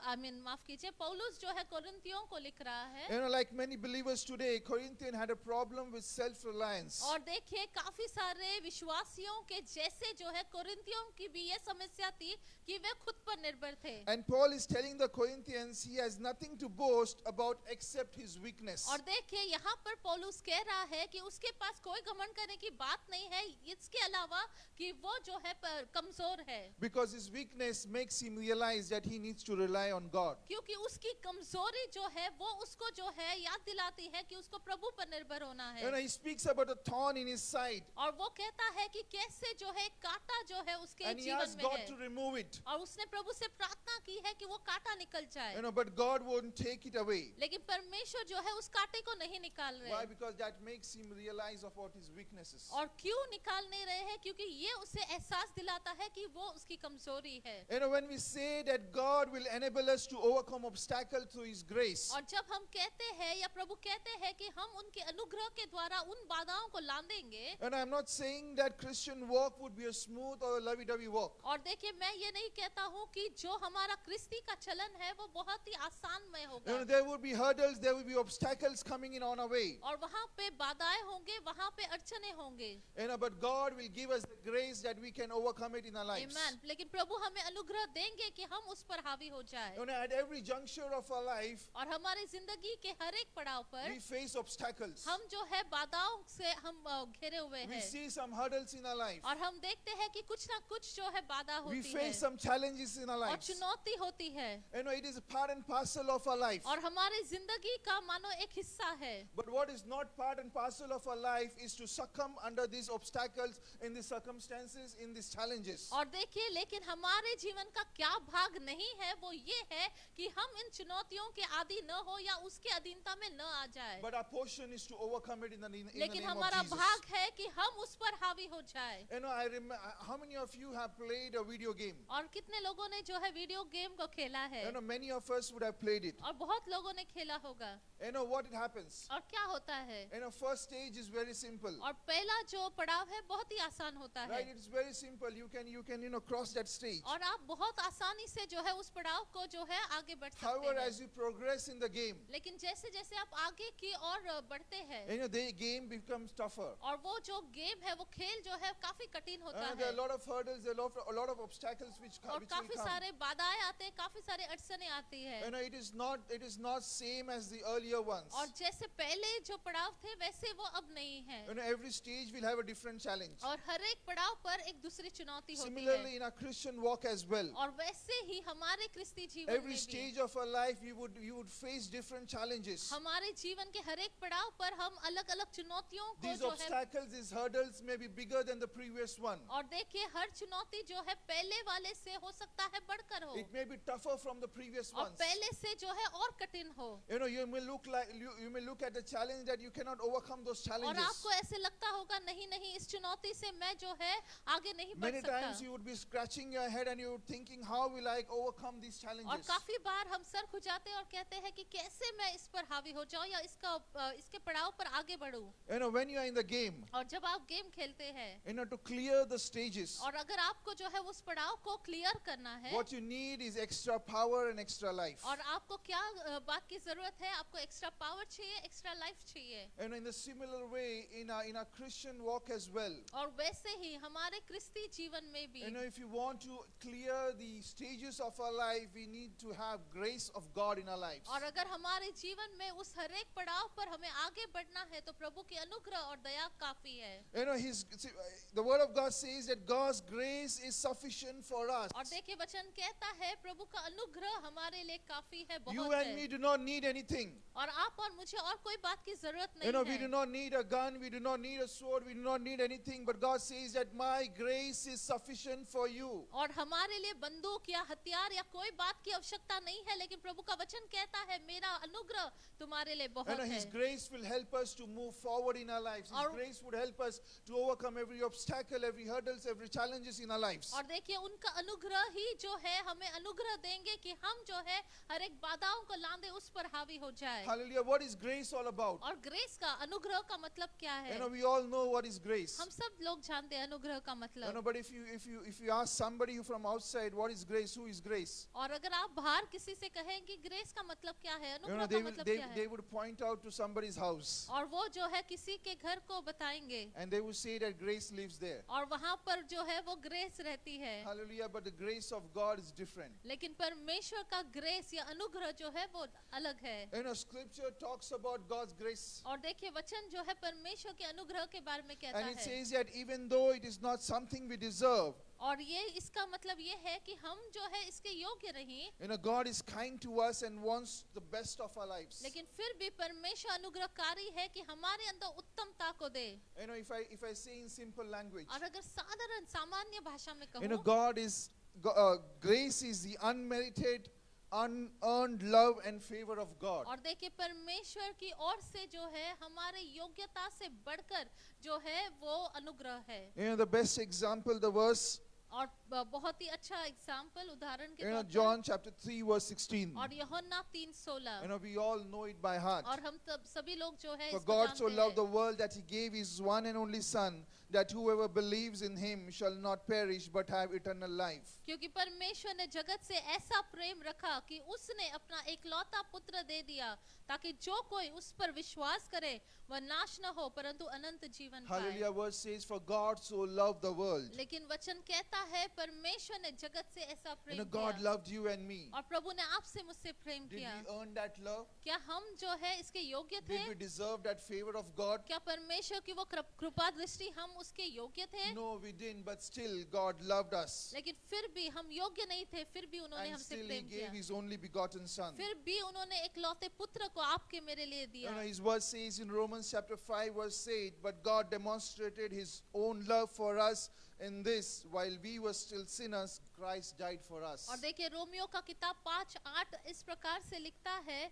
Speaker 3: माफ कीजिए, पौलुस जो है कोरिन्थियों को लिख रहा है.
Speaker 2: Like many believers today, Corinthians had a problem with self-reliance.
Speaker 3: और देखिए काफी सारे विश्वासियों के जैसे जो है कोरिन्थियों की भी ये समस्या थी कि वे खुद पर निर्भर थे.
Speaker 2: And Paul is telling the Corinthians he has nothing to boast about except his weakness.
Speaker 3: और देखिए यहाँ पर पौलुस कह रहा है कि उसके पास कोई घमंड करने की बात नहीं है, इसके अलावा कि वो जो है कमजोर है.
Speaker 2: Because his weakness makes him realize that he needs to rely on God.
Speaker 3: क्योंकि उसकी कमजोरी जो है वो उसको जो है याद दिलाती है कि उसको प्रभु पर निर्भर होना है.
Speaker 2: He speaks about a thorn in his side.
Speaker 3: और वो कहता है कि कैसे जो है कांटा जो है उसके
Speaker 2: And he
Speaker 3: जीवन
Speaker 2: asks
Speaker 3: में
Speaker 2: God
Speaker 3: है.
Speaker 2: to remove it.
Speaker 3: और उसने प्रभु से प्रार्थना की है कि वो कांटा निकल जाए.
Speaker 2: But God won't take it away.
Speaker 3: लेकिन परमेश्वर जो है उस कांटे को नहीं निकाल रहे.
Speaker 2: Why? Because that makes him realize about his weaknesses.
Speaker 3: और क्यों निकाल नहीं रहे हैं? क्योंकि ये उसे एहसास दिलाता है कि वो उसकी कमजोरी है.
Speaker 2: When we say that God will enable us to overcome obstacles through his grace.
Speaker 3: और जब हम कहते हैं या प्रभु कहते हैं कि हम उनके अनुग्रह के द्वारा उन बाधाओं को लांघेंगे.
Speaker 2: And I'm not saying that Christian walk would be a smooth or a lovey-dovey walk.
Speaker 3: और देखिए मैं ये नहीं कहता हूँ कि जो हमारा क्रिस्ती का चलन है वो बहुत ही आसानमय होगा.
Speaker 2: There would be hurdles, there would be obstacles coming in on our way.
Speaker 3: और वहाँ पे बाधाएं होंगे, वहाँ पे अड़चने होंगे.
Speaker 2: But God will give us the grace that we can overcome it in our lives.
Speaker 3: Amen. लेकिन प्रभु हमें अनुग्रह देंगे कि हम उस पर हावी हो जाए.
Speaker 2: At every juncture of our life,
Speaker 3: और हमारी जिंदगी के हर एक पड़ाव पर
Speaker 2: we face obstacles.
Speaker 3: हम जो है बाधाओं से हम घिरे हुए
Speaker 2: We
Speaker 3: हैं.
Speaker 2: see some hurdles in our life.
Speaker 3: और हम देखते हैं कि कुछ ना कुछ जो है बाधा
Speaker 2: We
Speaker 3: होती है
Speaker 2: face some challenges in our
Speaker 3: और
Speaker 2: lives.
Speaker 3: चुनौती होती है.
Speaker 2: It is a part and parcel of our life.
Speaker 3: और हमारी जिंदगी का मानो एक हिस्सा है.
Speaker 2: But what is not part and parcel of our life is to succumb under these obstacles, in these circumstances, in these challenges.
Speaker 3: और देखिए लेकिन हमारे जीवन का क्या भाग नहीं है वो ये है कि हम इन चुनौतियों के आदी न हो या उसके अधीनता में न आ जाए.
Speaker 2: But our portion is to overcome it in the name
Speaker 3: लेकिन
Speaker 2: of
Speaker 3: हमारा
Speaker 2: Jesus.
Speaker 3: भाग है कि हम उस पर हावी हो जाए.
Speaker 2: I remember, how many of you have played a video game?
Speaker 3: और कितने लोगों ने जो है वीडियो गेम को खेला है.
Speaker 2: Many of us would have played it.
Speaker 3: और बहुत लोगों ने खेला होगा.
Speaker 2: What it happens?
Speaker 3: और क्या होता है?
Speaker 2: First stage is very simple.
Speaker 3: और पहला जो पड़ाव है बहुत ही आसान होता
Speaker 2: Right?
Speaker 3: है.
Speaker 2: It's very simple. You can cross that stage.
Speaker 3: और आप बहुत आसानी से जो है उस पड़ाव को जो है आगे बढ़ सकते
Speaker 2: However,
Speaker 3: हैं.
Speaker 2: as you progress in the game,
Speaker 3: लेकिन जैसे जैसे आप आगे की ओर बढ़ते हैं
Speaker 2: the game becomes tougher.
Speaker 3: और वो जो गेम है वो खेल जो है काफी कठिन होता
Speaker 2: There are
Speaker 3: है.
Speaker 2: a lot of hurdles, there are a lot of obstacles which
Speaker 3: और
Speaker 2: will
Speaker 3: काफी
Speaker 2: come.
Speaker 3: सारे बाधाएं आते हैं, काफी सारे अड़चने आती है.
Speaker 2: It is not same as the earlier ones.
Speaker 3: और जैसे पहले जो पड़ाव थे वैसे वो अब नहीं है.
Speaker 2: Every stage will have a different challenge.
Speaker 3: और हर एक पड़ाव पर एक दूसरी चुनौती होती
Speaker 2: Similarly,
Speaker 3: है.
Speaker 2: in our Christian walk as well.
Speaker 3: और वैसे ही हमारे क्रिस्ती जीवन
Speaker 2: Every
Speaker 3: में भी
Speaker 2: stage of our life, you would face different challenges.
Speaker 3: हमारे जीवन के हर एक पड़ाव पर हम अलग अलग चुनौतियों को
Speaker 2: These
Speaker 3: जो है.
Speaker 2: obstacles, these hurdles may be bigger than the previous one.
Speaker 3: और देखिए हर चुनौती जो है पहले वाले से हो सकता है बढ़कर हो
Speaker 2: It may be tougher from the previous
Speaker 3: और
Speaker 2: ones.
Speaker 3: पहले से जो है और कठिन हो.
Speaker 2: You may look at the challenge that you cannot overcome those
Speaker 3: और
Speaker 2: challenges.
Speaker 3: आपको ऐसे लगता होगा नहीं इस चुनौती से मैं जो है आगे नहीं बढ़
Speaker 2: Many times
Speaker 3: सकता.
Speaker 2: you would be scratching your head and you would thinking, how will I overcome these
Speaker 3: और
Speaker 2: challenges?
Speaker 3: काफी बार हम सर खुजाते हैं और कहते हैं कि कैसे मैं इस पर हावी हो जाऊं या इसके पड़ाव पर आगे बढ़ूं.
Speaker 2: When you are in the game,
Speaker 3: और जब आप गेम खेलते हैं
Speaker 2: to clear the stages,
Speaker 3: और अगर आपको जो है उस पड़ाव को क्लियर करना है
Speaker 2: what you need is extra power and extra life.
Speaker 3: और आपको क्या बात की जरूरत है, आपको एक्स्ट्रा पावर चाहिए, एक्स्ट्रा लाइफ चाहिए.
Speaker 2: In the similar way, in our Christian walk as well,
Speaker 3: और वैसे ही हमारे क्रिस्ती जीवन में भी
Speaker 2: if you want to clear the stages of our life, we need to have grace of God in our lives.
Speaker 3: और अगर हमारे जीवन में उस हर एक पड़ाव पर हमें आगे बढ़ना है तो प्रभु की अनुग्रह और दया काफी है।
Speaker 2: You know, the word of God says that God's grace is sufficient for us.
Speaker 3: और देखिए वचन कहता है प्रभु का अनुग्रह हमारे लिए काफी है,
Speaker 2: You
Speaker 3: बहुत
Speaker 2: and
Speaker 3: है।
Speaker 2: me do not need anything.
Speaker 3: और आप और मुझे और कोई बात की जरूरत
Speaker 2: You know,
Speaker 3: नहीं
Speaker 2: we do
Speaker 3: है।
Speaker 2: not need a gun, we do not need a sword, we do not need anything, but God says that my grace is sufficient for you.
Speaker 3: और हमारे लिए बंदूक या हथियार या कोई बात की आवश्यकता नहीं है, लेकिन प्रभु का वचन कहता है मेरा अनुग्रह तुम्हारे लिए
Speaker 2: You
Speaker 3: बहुत
Speaker 2: know,
Speaker 3: है।
Speaker 2: His grace will help us to move forward in our lives. His
Speaker 3: और-
Speaker 2: grace would help us to overcome every obstacle, every hurdles, every challenges in our lives.
Speaker 3: और देखिए उनका अनुग्रह ही जो है हमें अनुग्रह देंगे कि हम जो है हर एक बाधाओं को लांदे उस पर हावी हो जाए।
Speaker 2: Hallelujah. What is grace all about?
Speaker 3: और ग्रेस का अनुग्रह का मतलब क्या है?
Speaker 2: You know, we all know what is grace.
Speaker 3: हम सब लोग जानते हैं अनुग्रह का
Speaker 2: You
Speaker 3: मतलब।
Speaker 2: know, but if you ask somebody from outside what is grace, who is grace?
Speaker 3: और अगर आप बाहर किसी से कहें कि ग्रेस का मतलब क्या है,
Speaker 2: You know,
Speaker 3: अनुग्रह का मतलब क्या
Speaker 2: they
Speaker 3: है,
Speaker 2: would point out to somebody's house
Speaker 3: और वो जो है किसी के घर को बताएंगे
Speaker 2: and they would say that grace lives there.
Speaker 3: और वहां पर जो है वो ग्रेस रहती है।
Speaker 2: Hallelujah. But the grace of God is different.
Speaker 3: लेकिन परमेश्वर का ग्रेस या अनुग्रह जो है वो अलग है।
Speaker 2: You know, scripture talks about God's grace.
Speaker 3: और देखिए वचन जो है परमेश्वर के अनुग्रह के बारे में कहता
Speaker 2: And it
Speaker 3: है।
Speaker 2: says that even though it is not something we deserve,
Speaker 3: और ये इसका मतलब ये है कि हम जो है इसके योग्य नहीं,
Speaker 2: you know, God is kind to us and wants the best of our lives.
Speaker 3: लेकिन फिर भी परमेश्वर अनुग्रहकारी है कि हमारे अंदर उत्तमता को दे।
Speaker 2: You know, if I say in simple language,
Speaker 3: और अगर साधारण सामान्य भाषा में
Speaker 2: you know,
Speaker 3: कहूँ,
Speaker 2: grace is the unmerited, unearned love and favor of God.
Speaker 3: और देखिए परमेश्वर की ओर से जो है हमारे योग्यता से बढ़कर जो है वो अनुग्रह है।
Speaker 2: You know, the best example, the verse,
Speaker 3: और बहुत ही अच्छा एग्जाम्पल उदाहरण के
Speaker 2: you know,
Speaker 3: तौर
Speaker 2: John chapter 3 verse 16.
Speaker 3: पर, और यूहन्ना 3:16,
Speaker 2: You know, we all know it by heart.
Speaker 3: और हम सभी लोग जो है
Speaker 2: For
Speaker 3: इसको
Speaker 2: God so
Speaker 3: जानते
Speaker 2: loved the
Speaker 3: हैं।
Speaker 2: world that He gave His one and only Son, that whoever believes in Him shall not perish but have eternal life.
Speaker 3: क्योंकि परमेश्वर ने जगत से ऐसा प्रेम रखा कि उसने अपना एकलौता पुत्र दे दिया ताकि जो कोई उस पर विश्वास करे वह नाश न हो परंतु अनंत जीवन पाए।
Speaker 2: Hallelujah. Verse says, for God so loved the world.
Speaker 3: लेकिन वचन कहता है परमेश्वर ने जगत से ऐसा
Speaker 2: You
Speaker 3: प्रेम
Speaker 2: know, God
Speaker 3: किया,
Speaker 2: loved you and me.
Speaker 3: और प्रभु ने आपसे मुझसे प्रेम
Speaker 2: Did
Speaker 3: किया।
Speaker 2: we earn that love?
Speaker 3: क्या हम जो है इसके योग्य थे?
Speaker 2: Did we deserve that favor of God?
Speaker 3: क्या परमेश्वर की वो कृपा दृष्टि हम उसके योग्य थे?
Speaker 2: No, we didn't, but still God loved us.
Speaker 3: लेकिन फिर भी हम योग्य नहीं थे, फिर भी उन्होंने
Speaker 2: And
Speaker 3: हमसे
Speaker 2: still He
Speaker 3: प्रेम
Speaker 2: gave
Speaker 3: किया,
Speaker 2: His only begotten Son.
Speaker 3: फिर भी उन्होंने एक लौते पुत्र को आपके मेरे लिए
Speaker 2: You
Speaker 3: दिया।
Speaker 2: know, His word says in Romans chapter 5 verse 8, but God demonstrated His own love for us in this, while we were still sinners, Christ died for us.
Speaker 3: और देखिए रोमियो का किताब 5:8 इस प्रकार से लिखता है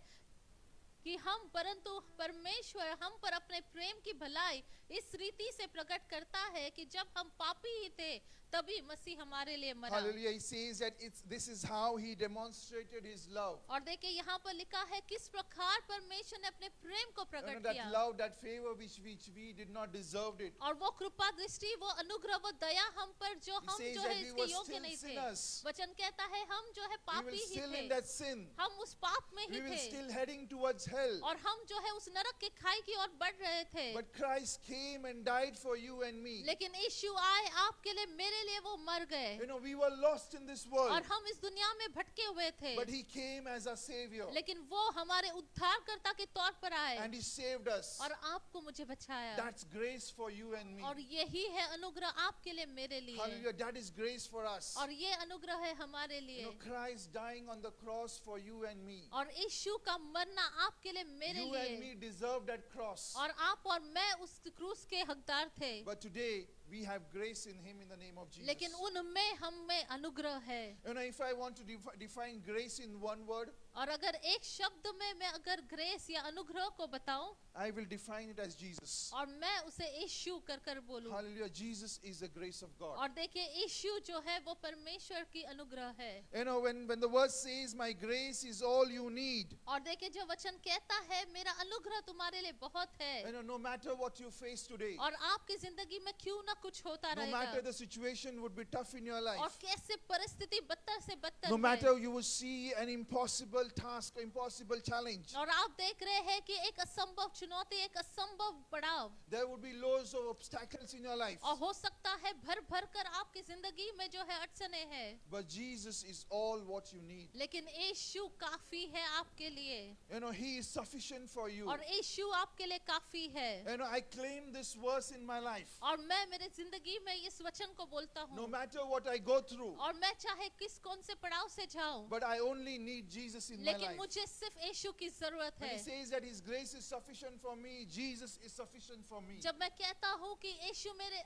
Speaker 3: कि हम परंतु परमेश्वर हम पर अपने प्रेम की भलाई इस रीति से प्रकट करता है कि जब हम पापी ही थे तभी मसीह हमारे लिए मरा।
Speaker 2: Hallelujah. He says that this is how He demonstrated His love.
Speaker 3: और देखिए यहाँ पर लिखा है किस प्रकार परमेश्वर ने अपने प्रेम को
Speaker 2: You know,
Speaker 3: प्रकट
Speaker 2: that
Speaker 3: किया,
Speaker 2: love, that favor which we did not deserve it.
Speaker 3: और वो कृपा दृष्टि वो अनुग्रह वो दया हम पर जो
Speaker 2: He
Speaker 3: हम
Speaker 2: says
Speaker 3: जो
Speaker 2: that
Speaker 3: है
Speaker 2: we
Speaker 3: इसके
Speaker 2: were
Speaker 3: योग्य
Speaker 2: still
Speaker 3: नहीं थे।
Speaker 2: sinners.
Speaker 3: वचन कहता है हम जो है
Speaker 2: We were
Speaker 3: पापी ही
Speaker 2: still in
Speaker 3: थे,
Speaker 2: that sin.
Speaker 3: हम उस पाप में
Speaker 2: We
Speaker 3: ही
Speaker 2: were
Speaker 3: थे,
Speaker 2: still heading towards hell.
Speaker 3: और हम जो है उस नरक के खाई की ओर बढ़ रहे थे।
Speaker 2: But Christ came and died for you and me.
Speaker 3: लेकिन यीशु आए आपके लिए मेरे लिए वो मर गए,
Speaker 2: You know, we were lost in this world,
Speaker 3: और हम इस दुनिया में भटके हुए थे,
Speaker 2: but He came as a Savior
Speaker 3: लेकिन वो हमारे उद्धारकर्ता के तौर पर आए
Speaker 2: and He saved us.
Speaker 3: और आपको मुझे बचाया।
Speaker 2: That's grace for you and me.
Speaker 3: और यही है अनुग्रह आपके लिए मेरे लिए,
Speaker 2: Hallelujah. That is grace for us.
Speaker 3: और ये अनुग्रह है हमारे
Speaker 2: You
Speaker 3: लिए।
Speaker 2: know, Christ dying on the cross for you and me.
Speaker 3: और यीशु का मरना आपके लिए मेरे
Speaker 2: You and me
Speaker 3: लिए,
Speaker 2: deserve that cross.
Speaker 3: और आप और मैं उस क्रूस के हकदार थे,
Speaker 2: But today we have grace in Him in the name of Jesus.
Speaker 3: लेकिन उनमें हम में अनुग्रह है।
Speaker 2: You know, if I want to define grace in one word,
Speaker 3: और अगर एक शब्द में मैं अगर ग्रेस या अनुग्रह को बताऊं,
Speaker 2: I will define it as Jesus.
Speaker 3: और मैं उसे यीशु कर कर बोलूं।
Speaker 2: Hallelujah. Jesus is the grace of God.
Speaker 3: और देखिए यीशु जो है वो परमेश्वर की अनुग्रह है।
Speaker 2: You know, when the word says, my grace is all you need,
Speaker 3: और देखिए जो वचन कहता है मेरा अनुग्रह तुम्हारे लिए बहुत है,
Speaker 2: you know, no matter what you face today,
Speaker 3: और आपकी जिंदगी में क्यों ना कुछ होता
Speaker 2: No matter
Speaker 3: रहेगा
Speaker 2: the situation would be tough in your
Speaker 3: और
Speaker 2: life.
Speaker 3: कैसे परिस्थिति बदतर से बदतर
Speaker 2: No
Speaker 3: है
Speaker 2: matter you will see an impossible task, impossible challenge.
Speaker 3: और आप देख रहे हैं कि एक असंभव चुनौती एक असंभव पड़ाव
Speaker 2: There would be loads of obstacles in your life.
Speaker 3: और हो सकता है भर भर कर आपकी जिंदगी में जो है अड़चने हैं
Speaker 2: But Jesus is all what you need.
Speaker 3: लेकिन यीशु काफी है आपके लिए
Speaker 2: You know, He is sufficient for you.
Speaker 3: और यीशु आपके लिए काफी है
Speaker 2: You know, I claim this verse in my life.
Speaker 3: और मैं मेरे जिंदगी में इस वचन को बोलता
Speaker 2: No
Speaker 3: हूँ
Speaker 2: matter what I go through,
Speaker 3: और मैं चाहे किस कौन से पड़ाव से जाऊं
Speaker 2: but I only need Jesus in my
Speaker 3: लेकिन
Speaker 2: life.
Speaker 3: मुझे सिर्फ यीशु की जरूरत
Speaker 2: When
Speaker 3: है
Speaker 2: He says that His grace is sufficient for me, Jesus is sufficient for me.
Speaker 3: जब मैं कहता हूँ कि यीशु मेरे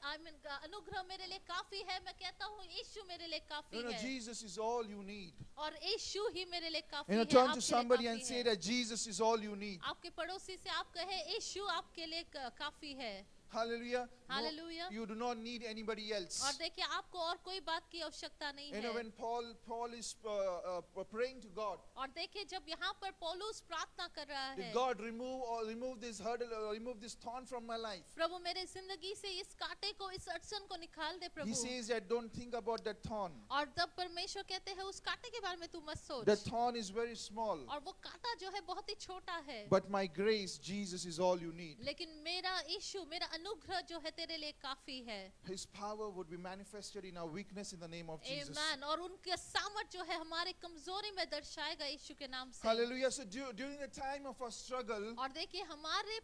Speaker 3: अनुग्रह मेरे लिए काफी है मैं कहता हूँ यीशु मेरे लिए काफी
Speaker 2: You know,
Speaker 3: है
Speaker 2: Jesus is all you need.
Speaker 3: और यीशु ही मेरे लिए काफी
Speaker 2: You know,
Speaker 3: है
Speaker 2: turn to
Speaker 3: आपके लिए
Speaker 2: somebody and
Speaker 3: काफी
Speaker 2: say
Speaker 3: है।
Speaker 2: that Jesus is all you need.
Speaker 3: आपके पड़ोसी से आप कहे यीशु आपके लिए काफी है
Speaker 2: Hallelujah.
Speaker 3: Hallelujah.
Speaker 2: You do not need anybody else.
Speaker 3: और देखिए आपको और कोई बात की आवश्यकता नहीं
Speaker 2: You know,
Speaker 3: है
Speaker 2: when Paul is praying to God,
Speaker 3: और देखिए जब यहाँ पर पौलुस प्रार्थना कर रहा है
Speaker 2: that God remove this hurdle, remove this thorn from my life.
Speaker 3: प्रभु मेरे जिंदगी से इस कांटे को इस अड़चन को निकाल दे
Speaker 2: He
Speaker 3: Prabhu
Speaker 2: says that don't think about that thorn.
Speaker 3: और तब परमेश्वर कहते हैं उस कांटे के बारे में तू मत सोच
Speaker 2: That thorn is very small.
Speaker 3: और वो कांटा जो है बहुत ही छोटा है
Speaker 2: But my grace, Jesus, is all you need.
Speaker 3: लेकिन मेरा यीशु मेरा अनुग्रह जो है तेरे लिए काफी है
Speaker 2: His power would be manifested in our weakness in the name of Jesus.
Speaker 3: आमेन और उनके सामर्थ जो है हमारे कमजोरी में दर्शाएगा यीशु के नाम से
Speaker 2: Hallelujah. So during the time of our struggle,
Speaker 3: और देखिए हमारे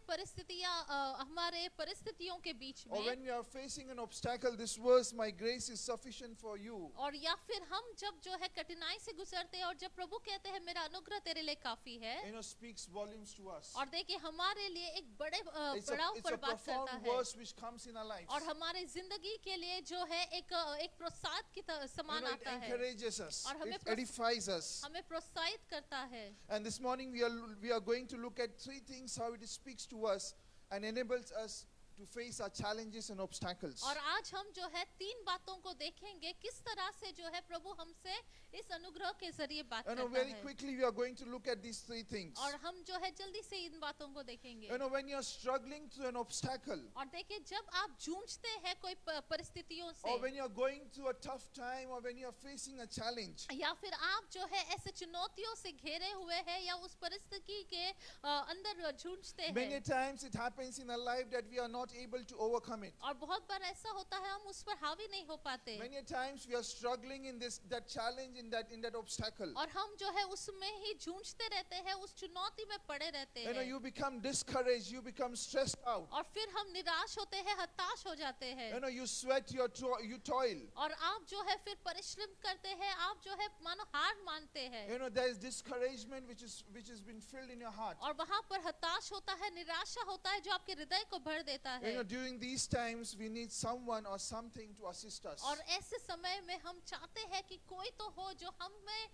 Speaker 3: परिस्थितियों के बीच
Speaker 2: or
Speaker 3: में
Speaker 2: when we are facing an obstacle, this verse, my grace is sufficient for you.
Speaker 3: और या फिर हम जब जो है कठिनाई से गुजरते हैं और जब प्रभु कहते हैं मेरा अनुग्रह तेरे लिए काफी है
Speaker 2: You know, speaks volumes to us.
Speaker 3: और देखिए हमारे लिए एक बड़े
Speaker 2: It's
Speaker 3: पड़ाव
Speaker 2: a
Speaker 3: पर बात
Speaker 2: profound
Speaker 3: करता है
Speaker 2: verse which comes in our lives.
Speaker 3: और हमारे जिंदगी के लिए जो है एक प्रोत्साहन की
Speaker 2: You
Speaker 3: समान
Speaker 2: know, it
Speaker 3: आता है
Speaker 2: encourages us.
Speaker 3: और हमें
Speaker 2: It edifies us.
Speaker 3: हमें प्रोत्साहित करता है
Speaker 2: And this morning we are going to look at three things how it speaks to us and enables us to face our challenges and obstacles.
Speaker 3: और आज हम जो है तीन बातों को देखेंगे किस तरह से जो है प्रभु हमसे इस अनुग्रह के जरिए बात
Speaker 2: You know,
Speaker 3: करता
Speaker 2: very
Speaker 3: है
Speaker 2: quickly we are going to look at these three things.
Speaker 3: और हम जो है जल्दी से इन बातों को देखेंगे
Speaker 2: You know, when you are struggling through an obstacle,
Speaker 3: और देखिए जब आप जूझते हैं कोई परिस्थितियों से
Speaker 2: or when you are going through a tough time, or when you are facing a challenge,
Speaker 3: या फिर आप जो है ऐसे चुनौतियों से घेरे हुए हैं या उस परिस्थिति के अंदर जूझते
Speaker 2: many
Speaker 3: हैं
Speaker 2: times it happens in our life that we are not able to overcome it.
Speaker 3: और बहुत बार ऐसा होता है हम उस पर हावी नहीं हो पाते
Speaker 2: Many times we are struggling in that challenge, in that obstacle.
Speaker 3: और हम जो है उसमें ही जूझते रहते हैं उस चुनौती में पड़े रहते
Speaker 2: You know,
Speaker 3: हैं
Speaker 2: you become discouraged, you become stressed out.
Speaker 3: और फिर हम निराश होते हैं हताश हो जाते हैं
Speaker 2: You know, you sweat, you toil.
Speaker 3: और आप जो है फिर परिश्रम करते हैं आप जो है मानो हार मानते हैं
Speaker 2: You know, there is discouragement which has been filled in your heart.
Speaker 3: और वहाँ पर हताश होता है निराशा होता है जो आपके हृदय को भर देता है
Speaker 2: You know, during these times we need someone or something to assist us.
Speaker 3: और ऐसे समय में हम चाहते हैं कि कोई तो हो जो हमें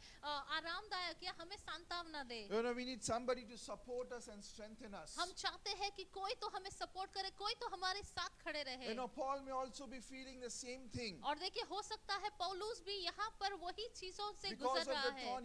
Speaker 3: आरामदायक या हमें सांत्वना दे
Speaker 2: You know, we need somebody to support us and strengthen us.
Speaker 3: हम चाहते हैं कि कोई तो हमें सपोर्ट करे कोई तो हमारे साथ खड़े रहे
Speaker 2: You know, Paul may also be feeling the same thing.
Speaker 3: और देखिए हो सकता है पौलुस भी यहाँ पर वही चीजों से
Speaker 2: Because
Speaker 3: गुजर
Speaker 2: of
Speaker 3: रहा
Speaker 2: the
Speaker 3: है
Speaker 2: thorn,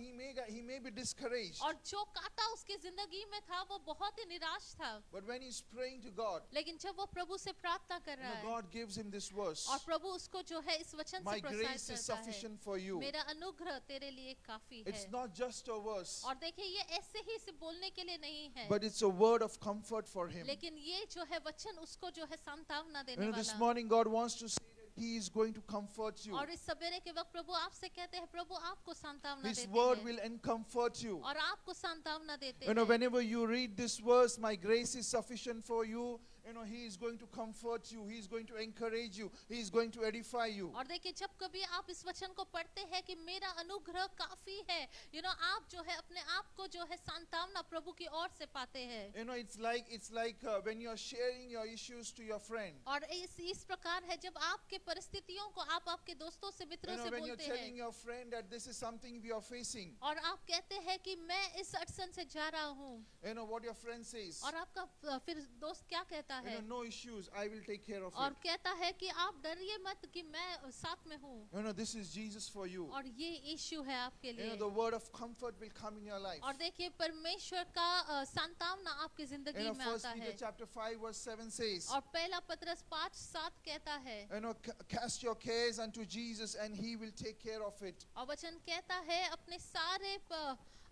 Speaker 2: he may be discouraged.
Speaker 3: और जो कांटा उसकी जिंदगी में था वो बहुत ही निराश था
Speaker 2: But when he's praying to God,
Speaker 3: लेकिन जब वो प्रभु से प्रार्थना कर
Speaker 2: you
Speaker 3: रहा
Speaker 2: know,
Speaker 3: है
Speaker 2: God gives him this verse.
Speaker 3: और प्रभु उसको जो है इस वचन
Speaker 2: My
Speaker 3: से प्रोत्साहित
Speaker 2: grace is
Speaker 3: करता है
Speaker 2: sufficient for you.
Speaker 3: मेरा अनुग्रह तेरे लिए काफी
Speaker 2: It's
Speaker 3: है
Speaker 2: not just a verse,
Speaker 3: और देखिए ये ऐसे ही से बोलने के लिए नहीं है
Speaker 2: but it's a word of comfort for him.
Speaker 3: लेकिन ये जो है वचन उसको जो है सांत्वना
Speaker 2: You
Speaker 3: देने
Speaker 2: know, this
Speaker 3: वाला
Speaker 2: morning God wants to say that He is going to comfort you.
Speaker 3: और इस सवेरे के वक्त प्रभु आपसे कहते हैं प्रभु आपको सांत्वना
Speaker 2: His
Speaker 3: देते
Speaker 2: word
Speaker 3: हैं
Speaker 2: will comfort you.
Speaker 3: और आपको सांत्वना देते
Speaker 2: You know,
Speaker 3: हैं
Speaker 2: whenever you read this verse, my grace is sufficient for you. You know, He is going to comfort you. He is going to encourage you. He is going to edify you.
Speaker 3: और देखिए जब कभी आप इस वचन को पढ़ते हैं कि मेरा अनुग्रह काफी है आप जो है अपने आप को जो है सांत्वना प्रभु की ओर से पाते हैं
Speaker 2: You know, it's like when you are sharing your issues to your friend.
Speaker 3: और इस प्रकार है जब आपके परिस्थितियों को आप आपके दोस्तों से
Speaker 2: You
Speaker 3: मित्रों
Speaker 2: know,
Speaker 3: से
Speaker 2: when you're
Speaker 3: बोलते
Speaker 2: telling
Speaker 3: हैं
Speaker 2: your friend that this is something we are facing.
Speaker 3: और आप कहते हैं कि मैं इस अड़चन से जा रहा हूँ
Speaker 2: You know what your friend says.
Speaker 3: और आपका फिर दोस्त क्या कहता देता है
Speaker 2: no issues, I will take care of
Speaker 3: और
Speaker 2: it.
Speaker 3: कहता है कि आप डरिए मत कि मैं साथ में हूँ।
Speaker 2: This is Jesus for you.
Speaker 3: और ये यीशु है आपके लिए।
Speaker 2: The word of comfort will come in your life.
Speaker 3: और देखिए परमेश्वर का सांत्वना आपकी जिंदगी में
Speaker 2: First
Speaker 3: आता
Speaker 2: Peter
Speaker 3: है।
Speaker 2: chapter 5 verse 7 says,
Speaker 3: और पहला पतरस 5:7 कहता है,
Speaker 2: cast your cares unto Jesus and he will take care of it.
Speaker 3: और वचन कहता है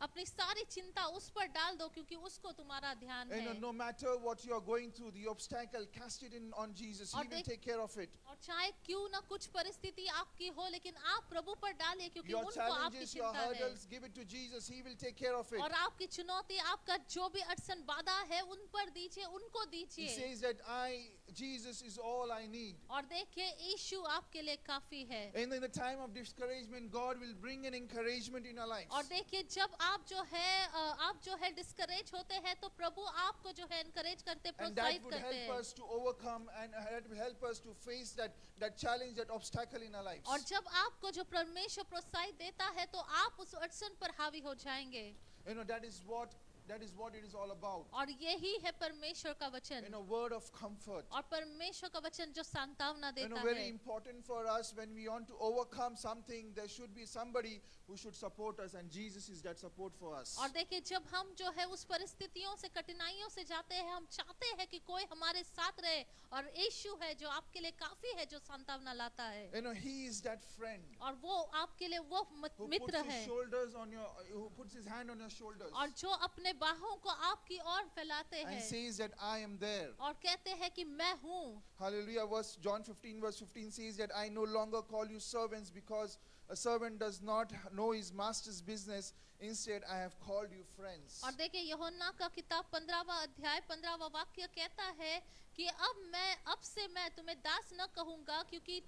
Speaker 3: अपनी सारी चिंता उस पर डाल दो क्योंकि उसको तुम्हारा ध्यान है।
Speaker 2: No matter what you are going through, the obstacle, cast it in on Jesus. He
Speaker 3: और
Speaker 2: will
Speaker 3: देख-
Speaker 2: take care of it.
Speaker 3: और चाहे क्यों ना कुछ परिस्थिति आपकी हो लेकिन आप प्रभु पर डालिए क्योंकि
Speaker 2: Your
Speaker 3: उनको आपकी
Speaker 2: challenges, your
Speaker 3: चिंता है।
Speaker 2: hurdles, give it to Jesus. He will take care of it.
Speaker 3: और आपकी चुनौती आपका जो भी अड़चन बाधा है उन पर दीजिए, उनको
Speaker 2: He
Speaker 3: दीजिए।
Speaker 2: says that Jesus is all I need.
Speaker 3: और देखिए यीशु आपके लिए काफी है।
Speaker 2: And in the time of discouragement, God will bring an encouragement in our lives.
Speaker 3: और देखिए जब आप जो है डिस्करेज होते हैं तो प्रभु आपको जो है एनकरेज करते,
Speaker 2: And that
Speaker 3: प्रोत्साहित
Speaker 2: would
Speaker 3: करते
Speaker 2: help
Speaker 3: हैं।
Speaker 2: us to overcome and that will help us to face that challenge, that obstacle in our lives.
Speaker 3: और जब आपको जो परमेश्वर प्रोत्साहित देता है तो आप उस अड़चन पर हावी हो जाएंगे।
Speaker 2: That is what it is all about.
Speaker 3: और यही है परमेश्वर का वचन।
Speaker 2: Word of comfort.
Speaker 3: और परमेश्वर का वचन जो सांत्वना देता
Speaker 2: Very
Speaker 3: है।
Speaker 2: important for us when we want to overcome something, there should be somebody who should support us, and Jesus is that support for us.
Speaker 3: और देखिए जब हम जो है उस परिस्थितियों से कठिनाइयों से जाते हैं, हम चाहते हैं कि कोई हमारे साथ रहे और यीशु है जो आपके लिए काफी है, जो सांत्वना लाता है।
Speaker 2: He is that friend
Speaker 3: और वो आपके लिए वो
Speaker 2: who
Speaker 3: मित्र
Speaker 2: puts his
Speaker 3: है
Speaker 2: shoulders on your, who puts his hand on your shoulders
Speaker 3: और जो अपने बाहों को आपकी ओर फैलाते
Speaker 2: and
Speaker 3: हैं
Speaker 2: says that I am there.
Speaker 3: और कहते हैं कि मैं हूँ।
Speaker 2: Hallelujah. John 15 verse 15 says that I no longer call you servants because a servant does not know his master's business. Instead, I have called you friends.
Speaker 3: और देखिए यूहन्ना का किताब 15वां अध्याय 15वां वाक्य कहता है कि अब से मैं तुम्हें दास न कहूँगा क्योंकि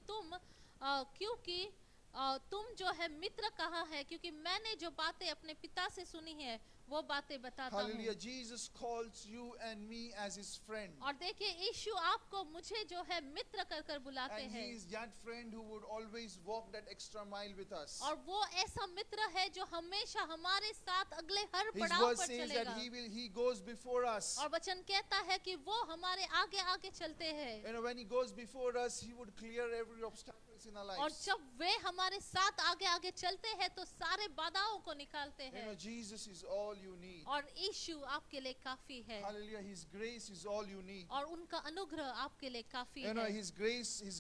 Speaker 3: तुम जो है मित्र कहा है, क्योंकि मैंने जो बातें अपने पिता से सुनी है वो बातें बताता
Speaker 2: Hallelujah.
Speaker 3: हूँ।
Speaker 2: Jesus calls you and me as his friend.
Speaker 3: और देखिए यीशु आपको मुझे जो है मित्र कर कर बुलाते
Speaker 2: And
Speaker 3: हैं
Speaker 2: he is that friend who would always walk that extra mile with us.
Speaker 3: और वो ऐसा मित्र है जो हमेशा हमारे साथ अगले हर
Speaker 2: His
Speaker 3: पड़ाव
Speaker 2: word
Speaker 3: पर
Speaker 2: says that
Speaker 3: चलेगा।
Speaker 2: he goes before us.
Speaker 3: और वचन कहता है कि वो हमारे आगे आगे चलते हैं
Speaker 2: When he goes before us, he would clear every obstacles in our
Speaker 3: और
Speaker 2: lives.
Speaker 3: जब वे हमारे साथ आगे आगे चलते हैं तो सारे बाधाओं को निकालते हैं।
Speaker 2: Jesus is all you need.
Speaker 3: और यीशु आपके लिए काफी है
Speaker 2: Hallelujah. His grace is all you need.
Speaker 3: और उनका अनुग्रह आपके लिए काफी है।
Speaker 2: His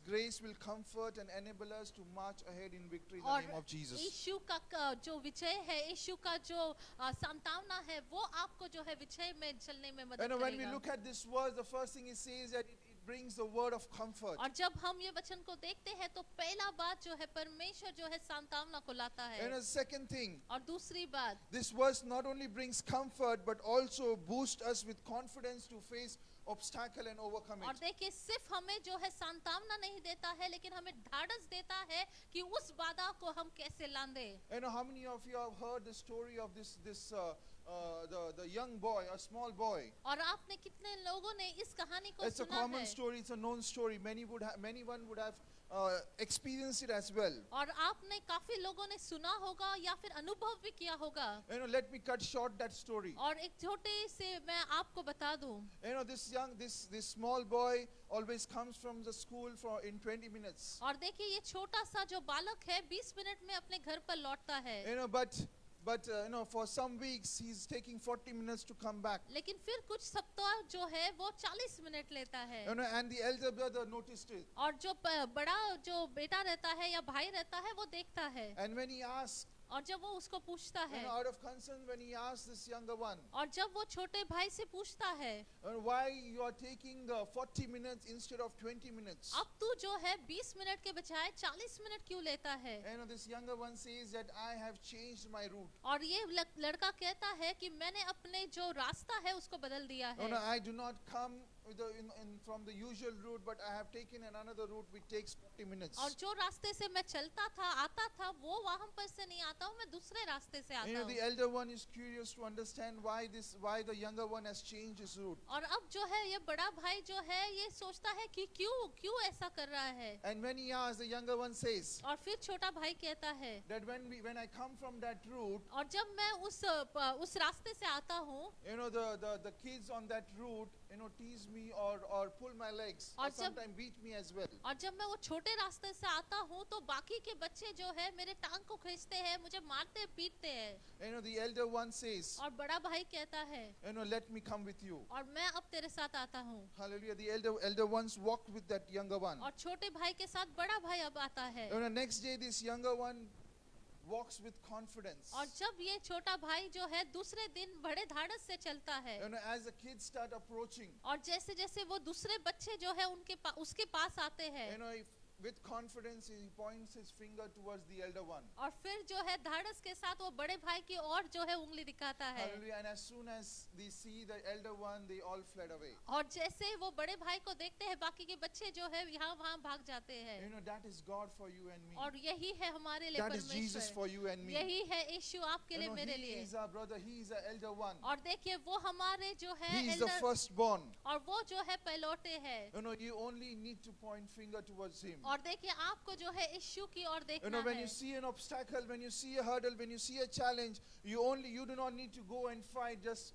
Speaker 2: grace will comfort and enable us to march ahead in victory in the
Speaker 3: और
Speaker 2: name of Jesus.
Speaker 3: यीशु का जो विजय है, यीशु का जो सांत्वना है, वो आपको जो है विजय में चलने में मदद
Speaker 2: When we
Speaker 3: करेगा।
Speaker 2: look at this verse, the first thing it says that it brings the word of comfort.
Speaker 3: और जब हम ये वचन को देखते हैं तो पहला बात जो है परमेश्वर जो है सांत्वना को लाता है।
Speaker 2: The second thing,
Speaker 3: और दूसरी बात,
Speaker 2: this verse not only brings comfort but also boosts us with confidence to face obstacle and overcome
Speaker 3: और
Speaker 2: it.
Speaker 3: देखिए सिर्फ हमें जो है सांत्वना नहीं देता है लेकिन हमें ढाढ़स देता है कि उस बाधा को हम कैसे लांघे।
Speaker 2: How many of you have heard the story of the young boy, a small boy?
Speaker 3: और आपने कितने लोगों ने इस कहानी को
Speaker 2: It's a
Speaker 3: सुना
Speaker 2: common
Speaker 3: है?
Speaker 2: story. It's a known story. Anyone would have experienced it as well.
Speaker 3: और आपने काफी लोगों ने सुना होगा या फिर अनुभव भी किया होगा।
Speaker 2: Let me cut short that story.
Speaker 3: और एक छोटे से मैं आपको बता दूं।
Speaker 2: This small boy always comes from the school in 20 minutes.
Speaker 3: और देखिए ये छोटा सा जो बालक है 20 मिनट में अपने घर पर लौटता है।
Speaker 2: But for some weeks he's taking 40 minutes to come back.
Speaker 3: लेकिन फिर कुछ सप्ताह जो है वो 40 मिनट लेता है।
Speaker 2: And the elder brother noticed it.
Speaker 3: और जो बड़ा जो बेटा रहता है या भाई रहता है वो देखता है।
Speaker 2: And when he asked,
Speaker 3: और जब वो उसको पूछता है,
Speaker 2: out of concern, when he asked this younger one,
Speaker 3: और जब वो छोटे भाई से पूछता है,
Speaker 2: why you are taking 40 minutes instead of 20 minutes?
Speaker 3: अब तू जो है 20 मिनट के बजाय 40 मिनट क्यों लेता है?
Speaker 2: This younger one says that I have changed my route.
Speaker 3: और ये लड़का कहता है कि मैंने अपने जो रास्ता है उसको बदल दिया है।
Speaker 2: I do not come from the usual route, but I have taken another route which takes 40 minutes.
Speaker 3: और जो रास्ते से मैं चलता था आता था वो वहाँ पर से नहीं आता हूँ, मैं दूसरे रास्ते से आता हूँ।
Speaker 2: The elder one is curious to understand why the younger one has changed his route.
Speaker 3: और अब जो है ये बड़ा भाई जो है ये सोचता है कि क्यों ऐसा कर रहा है।
Speaker 2: And when he asks, the younger one says
Speaker 3: और फिर छोटा भाई कहता है
Speaker 2: that when I come from that route,
Speaker 3: और जब मैं उस रास्ते से आता हूँ,
Speaker 2: the kids on that route tease me or pull my legs or
Speaker 3: और जब-
Speaker 2: sometimes beat me as well.
Speaker 3: और जब मैं वो छोटे रास्ते से आता हूँ तो बाकी के बच्चे जो है मेरे टांग को खींचते हैं, मुझे मारते पीटते हैं।
Speaker 2: The elder one says,
Speaker 3: और बड़ा भाई कहता है,
Speaker 2: let me come with you.
Speaker 3: और मैं अब तेरे साथ आता हूँ।
Speaker 2: Hallelujah. The elder ones walked with that younger one.
Speaker 3: और छोटे भाई के साथ बड़ा भाई अब आता है।
Speaker 2: Next day this younger one walks with confidence.
Speaker 3: और जब ये छोटा भाई जो है दूसरे दिन बड़े धाड़स से चलता है,
Speaker 2: As the kids start approaching,
Speaker 3: और जैसे जैसे वो दूसरे बच्चे जो है उसके पास आते हैं,
Speaker 2: if with confidence he points his finger towards the elder one.
Speaker 3: और फिर जो है धाड़स के साथ वो बड़े भाई की ओर जो है उंगली दिखाता है।
Speaker 2: Hallelujah. And as soon as they see the elder one, they all fled away.
Speaker 3: और जैसे वो बड़े भाई को देखते हैं बाकी के बच्चे जो है यहाँ वहाँ भाग जाते हैं।
Speaker 2: That is God for you and me.
Speaker 3: और यही है हमारे लिए
Speaker 2: That is Jesus for
Speaker 3: परमेश्वर,
Speaker 2: you and me.
Speaker 3: यही है यीशु आपके लिए मेरे
Speaker 2: He
Speaker 3: लिए।
Speaker 2: is our brother. He is the elder one.
Speaker 3: और देखिए वो हमारे जो है
Speaker 2: He is the
Speaker 3: elder-
Speaker 2: firstborn.
Speaker 3: और वो जो है पहलौटे है।
Speaker 2: You only need to point finger towards him.
Speaker 3: और देखिए आपको जो है यीशु की ओर देखना
Speaker 2: When
Speaker 3: है।
Speaker 2: you see an obstacle, when you see a hurdle, when you see a challenge, you do not need to go and fight. Just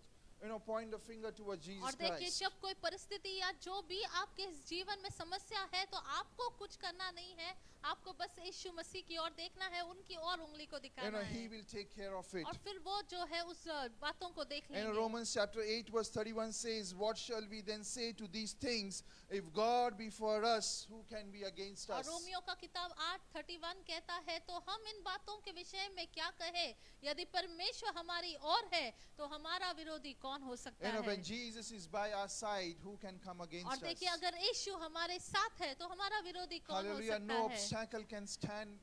Speaker 2: point the finger towards Jesus
Speaker 3: और देखिए
Speaker 2: Christ.
Speaker 3: जब कोई परिस्थिति या जो भी आपके जीवन में समस्या है तो आपको कुछ करना नहीं है, आपको बस यीशु मसीह की ओर देखना है, उनकी ओर उंगली को दिखाना
Speaker 2: He
Speaker 3: है,
Speaker 2: will take care of it.
Speaker 3: और फिर वो जो है उस बातों को देख लेंगे।
Speaker 2: Romans chapter 8 verse 31 says, "What shall we then say to these things? If God be for us, who can be against
Speaker 3: और
Speaker 2: us?"
Speaker 3: रोमियो का किताब 8:31 कहता है, तो हम इन बातों के विषय में क्या कहे? यदि परमेश्वर हमारी ओर है तो हमारा विरोधी कौन हो सकता है?
Speaker 2: When Jesus is by our side, who can come
Speaker 3: और
Speaker 2: against us?
Speaker 3: देखिए अगर यीशु हमारे साथ है तो हमारा विरोधी कौन हो
Speaker 2: Hallelujah.
Speaker 3: सकता
Speaker 2: No
Speaker 3: है?
Speaker 2: obstacle can stand.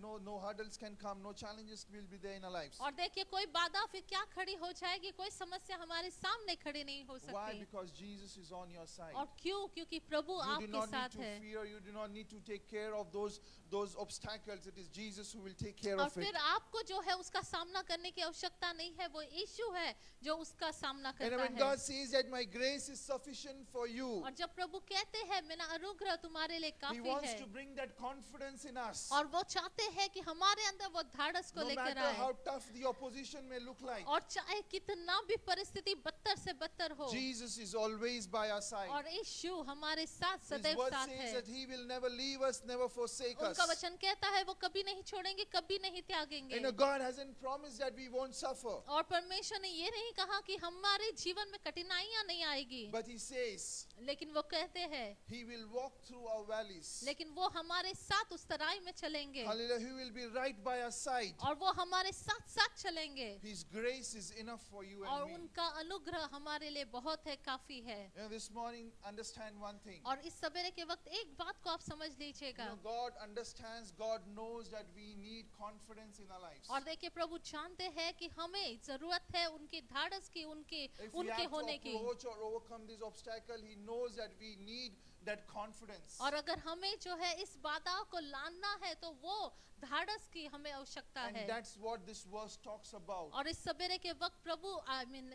Speaker 2: No hurdles can come. No challenges will be there in our lives.
Speaker 3: और देखिए कोई बाधा फिर क्या खड़ी हो जाएगी, कोई समस्या हमारे सामने खड़ी नहीं हो
Speaker 2: Why?
Speaker 3: सकती।
Speaker 2: Because Jesus is on your side.
Speaker 3: और क्यों? क्योंकि प्रभु
Speaker 2: You do
Speaker 3: आपके
Speaker 2: not need
Speaker 3: साथ
Speaker 2: to
Speaker 3: है।
Speaker 2: fear. You do not need to take care of those obstacles. It is Jesus who will take care
Speaker 3: और
Speaker 2: of it.
Speaker 3: फिर आपको जो है उसका सामना करने की आवश्यकता नहीं है, वो यीशु है जो उसका सामना
Speaker 2: And
Speaker 3: करता
Speaker 2: when
Speaker 3: है।
Speaker 2: God says that my grace is sufficient for you,
Speaker 3: और जब प्रभु कहते हैं मेरा अनुग्रह तुम्हारे लिए
Speaker 2: He
Speaker 3: काफी
Speaker 2: wants
Speaker 3: है,
Speaker 2: to bring that confidence in us.
Speaker 3: और वो चाहते हैं कि हमारे अंदर वो धाड़स को
Speaker 2: No
Speaker 3: लेकर
Speaker 2: matter how
Speaker 3: आए,
Speaker 2: tough the opposition may look like,
Speaker 3: और चाहे कितना भी परिस्थिति बदतर से बदतर हो,
Speaker 2: Jesus is always by our side.
Speaker 3: और यीशु हमारे साथ
Speaker 2: His
Speaker 3: सदैव
Speaker 2: word
Speaker 3: साथ
Speaker 2: says
Speaker 3: है।
Speaker 2: that He will never leave us, never forsake us.
Speaker 3: उनका वचन कहता है वो कभी नहीं छोड़ेंगे, कभी नहीं त्यागेंगे।
Speaker 2: God hasn't promised that we won't suffer,
Speaker 3: और परमेश्वर ने ये नहीं कहा कि हमारे जीवन में कठिनाइयां नहीं आएगी,
Speaker 2: but He says
Speaker 3: लेकिन वो कहते हैं,
Speaker 2: He will walk through our valleys.
Speaker 3: लेकिन वो हमारे साथ उस तराई में चलेंगे,
Speaker 2: Hallelujah. He will be right by our side.
Speaker 3: और वो हमारे साथ साथ चलेंगे,
Speaker 2: His grace is enough for you
Speaker 3: और
Speaker 2: and me.
Speaker 3: उनका अनुग्रह हमारे लिए बहुत है, काफी है।
Speaker 2: This morning, understand one thing.
Speaker 3: और इस सवेरे के वक्त एक बात को आप समझ लीजिएगा,
Speaker 2: God understands, God knows that we need confidence in our lives.
Speaker 3: और देखिए प्रभु जानते हैं कि हमें जरूरत है उनकी धाड़स की,
Speaker 2: If we
Speaker 3: उनके
Speaker 2: have to
Speaker 3: होने की।
Speaker 2: approach or overcome this obstacle, He knows that we need that confidence.
Speaker 3: और अगर हमें जो है इस बाधा को लाना है तो वो धाड़स की हमें आवश्यकता
Speaker 2: And
Speaker 3: है।
Speaker 2: that's what this verse talks about.
Speaker 3: और इस सवेरे के वक्त प्रभु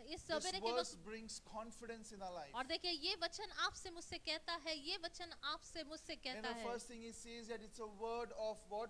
Speaker 3: इस
Speaker 2: This
Speaker 3: सवेरे के
Speaker 2: verse
Speaker 3: वक्त,
Speaker 2: brings confidence in our life.
Speaker 3: और देखिए ये वचन आपसे मुझसे कहता है, ये वचन आपसे मुझसे
Speaker 2: And
Speaker 3: कहता
Speaker 2: the
Speaker 3: है,
Speaker 2: first thing it says that it's a word of what?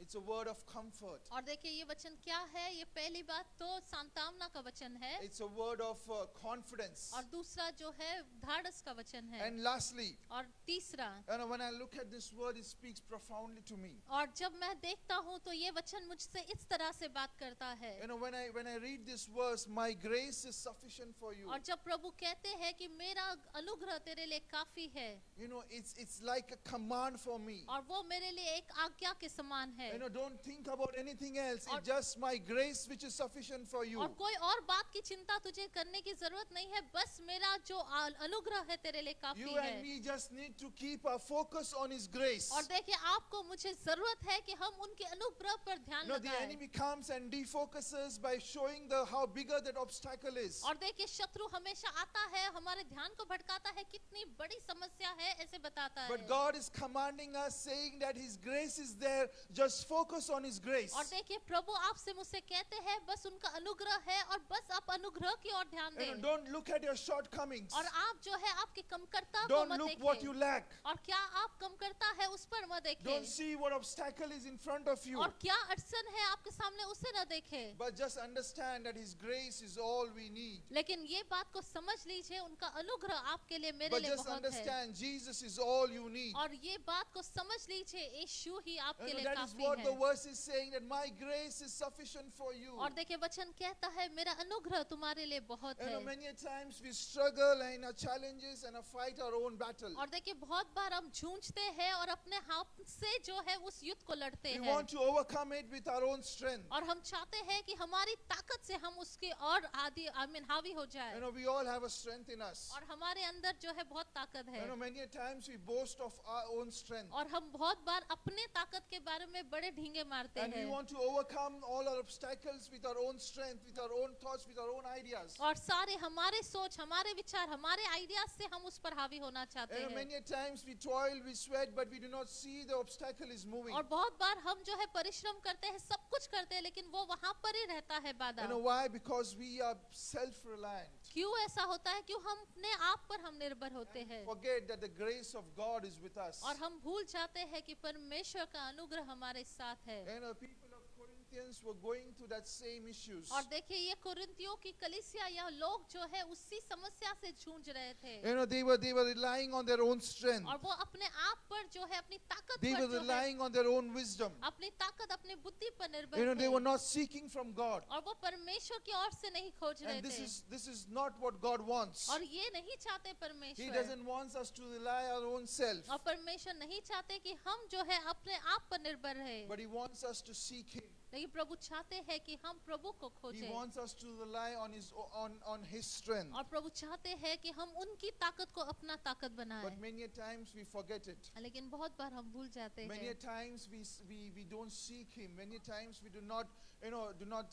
Speaker 2: It's a word of comfort.
Speaker 3: और देखिए ये वचन क्या है? ये पहली बात तो सांत्वना का वचन है,
Speaker 2: It's a word of confidence.
Speaker 3: और दूसरा जो है धाड़स का वचन है,
Speaker 2: And lastly,
Speaker 3: और तीसरा,
Speaker 2: when I look at this word, it speaks profoundly to me.
Speaker 3: और जब मैं देखता हूँ तो ये वचन मुझसे इस तरह से बात करता है।
Speaker 2: When I read this verse, my grace is sufficient for you.
Speaker 3: और जब प्रभु कहते हैं कि मेरा अनुग्रह तेरे लिए काफी है,
Speaker 2: It's like a command for me.
Speaker 3: और वो मेरे लिए एक आज्ञा के समान है,
Speaker 2: Don't think about anything else.
Speaker 3: और-
Speaker 2: It's just my grace which is sufficient for you.
Speaker 3: और कोई और बात की चिंता तुझे करने की जरूरत नहीं है, बस मेरा जो अनुग्रह है तेरे लिए काफी
Speaker 2: You
Speaker 3: है।
Speaker 2: and me just need to keep our focus on His grace.
Speaker 3: और देखिए आपको मुझे जरूरत है कि हम उनके अनुग्रह पर ध्यान
Speaker 2: The
Speaker 3: लगाएं।
Speaker 2: enemy comes and defocuses by showing how bigger that obstacle is.
Speaker 3: और देखिए शत्रु हमेशा आता है, हमारे ध्यान को भटकाता है, कितनी बड़ी समस्या है ऐसे बताता
Speaker 2: But
Speaker 3: है।
Speaker 2: God is commanding us, saying that His grace is there. Just focus on His grace.
Speaker 3: और देखिए प्रभु आपसे मुझसे कहते हैं बस उनका अनुग्रह है, और बस आप अनुग्रह की ओर ध्यान दें,
Speaker 2: Don't look at your shortcomings.
Speaker 3: और आप जो है आपकी कमतरता को
Speaker 2: Don't
Speaker 3: मत
Speaker 2: look what you
Speaker 3: देखें,
Speaker 2: lack.
Speaker 3: और क्या आप कमतरता है उस पर मत
Speaker 2: Don't
Speaker 3: देखें,
Speaker 2: see what obstacle is in front of you.
Speaker 3: और क्या अड़चन है आपके सामने उसे न देखें,
Speaker 2: but just understand that His grace is all we need.
Speaker 3: लेकिन ये बात को समझ लीजिए उनका अनुग्रह आपके लिए मेरे
Speaker 2: But
Speaker 3: लिए
Speaker 2: just
Speaker 3: बहुत है।
Speaker 2: understand Jesus is all you need.
Speaker 3: और ये बात को समझ लीजिए यीशु ही आपके
Speaker 2: You know,
Speaker 3: लिए
Speaker 2: that is
Speaker 3: काफी
Speaker 2: what the
Speaker 3: है।
Speaker 2: verse is saying, that my grace is sufficient for you.
Speaker 3: और देखिए वचन कहता है मेरा अनुग्रह तुम्हारे लिए बहुत
Speaker 2: You know,
Speaker 3: है।
Speaker 2: many a times we struggle in our challenges and fight our own battle.
Speaker 3: और देखिए बहुत बार हम जूझते हैं और अपने हाथ से जो है उस युद्ध को लड़ते
Speaker 2: We
Speaker 3: हैं,
Speaker 2: want to overcome it with our own strength.
Speaker 3: और हम चाहते हैं कि हमारी ताकत से हम उसके और आदि हावी हो जाए।
Speaker 2: You know, we all have a strength in us.
Speaker 3: और हमारे अंदर जो है बहुत ताकत है,
Speaker 2: You know, many a times we boast of our own strength.
Speaker 3: और हम बहुत बार अपने ताकत के बारे में बड़े ढींगे मारते
Speaker 2: And we
Speaker 3: हैं,
Speaker 2: want to overcome all our obstacles with our own strength, with our own thoughts, with our own ideas.
Speaker 3: और सारे हमारे सोच, हमारे विचार, हमारे आइडियाज से हम उस पर हावी होना चाहते
Speaker 2: You know,
Speaker 3: हैं।
Speaker 2: many a times we toil, we sweat, but we do not see the obstacle is moving.
Speaker 3: और बहुत बार हम जो है परिश्रम करते हैं, सब कुछ करते हैं, लेकिन वो वहां पर ही रहता है बाधा।
Speaker 2: You know why? Because we are self-reliant.
Speaker 3: क्यों ऐसा होता है? क्यों हम अपने आप पर हम निर्भर होते हैं,
Speaker 2: Forget that the grace of God is with us.
Speaker 3: और हम भूल जाते हैं कि परमेश्वर का अनुग्रह हमारे साथ है।
Speaker 2: You know, people of Corinthians were going through that same issues.
Speaker 3: और देखिए ये कुरिन्थियों की कलीसिया या लोग जो है उसी समस्या से जूझ रहे थे,
Speaker 2: You know, they were relying on their own strength.
Speaker 3: और वो अपने आप पर जो है अपनी ताकत
Speaker 2: They
Speaker 3: पर
Speaker 2: were
Speaker 3: जो है,
Speaker 2: relying on their own wisdom.
Speaker 3: अपनी ताकत अपनी बुद्धि पर निर्भर
Speaker 2: You know, they
Speaker 3: थे,
Speaker 2: were not seeking from God.
Speaker 3: और वो परमेश्वर की ओर से नहीं खोज रहे
Speaker 2: And
Speaker 3: थे।
Speaker 2: this is not what God wants.
Speaker 3: और ये नहीं चाहते
Speaker 2: He
Speaker 3: परमेश्वर,
Speaker 2: doesn't want us to rely on our own self,
Speaker 3: और परमेश्वर नहीं चाहते कि हम जो है अपने आप पर निर्भर रहे,
Speaker 2: but He wants us to seek Him.
Speaker 3: लेकिन प्रभु चाहते हैं कि हम प्रभु को
Speaker 2: He
Speaker 3: खोजें,
Speaker 2: wants us to rely on His strength.
Speaker 3: और प्रभु चाहते हैं कि हम उनकी ताकत को अपना ताकत
Speaker 2: But
Speaker 3: बनाएं।
Speaker 2: many a times we forget it.
Speaker 3: लेकिन बहुत बार हम भूल जाते
Speaker 2: Many a
Speaker 3: हैं,
Speaker 2: times we don't seek Him. Many times we do not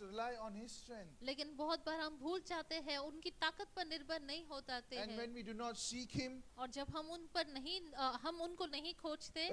Speaker 2: rely on His strength.
Speaker 3: लेकिन बहुत बार हम भूल जाते हैं, उनकी ताकत पर निर्भर नहीं होते
Speaker 2: And
Speaker 3: हैं,
Speaker 2: when we do not seek Him,
Speaker 3: और जब हम उन पर नहीं हम उनको नहीं खोजते,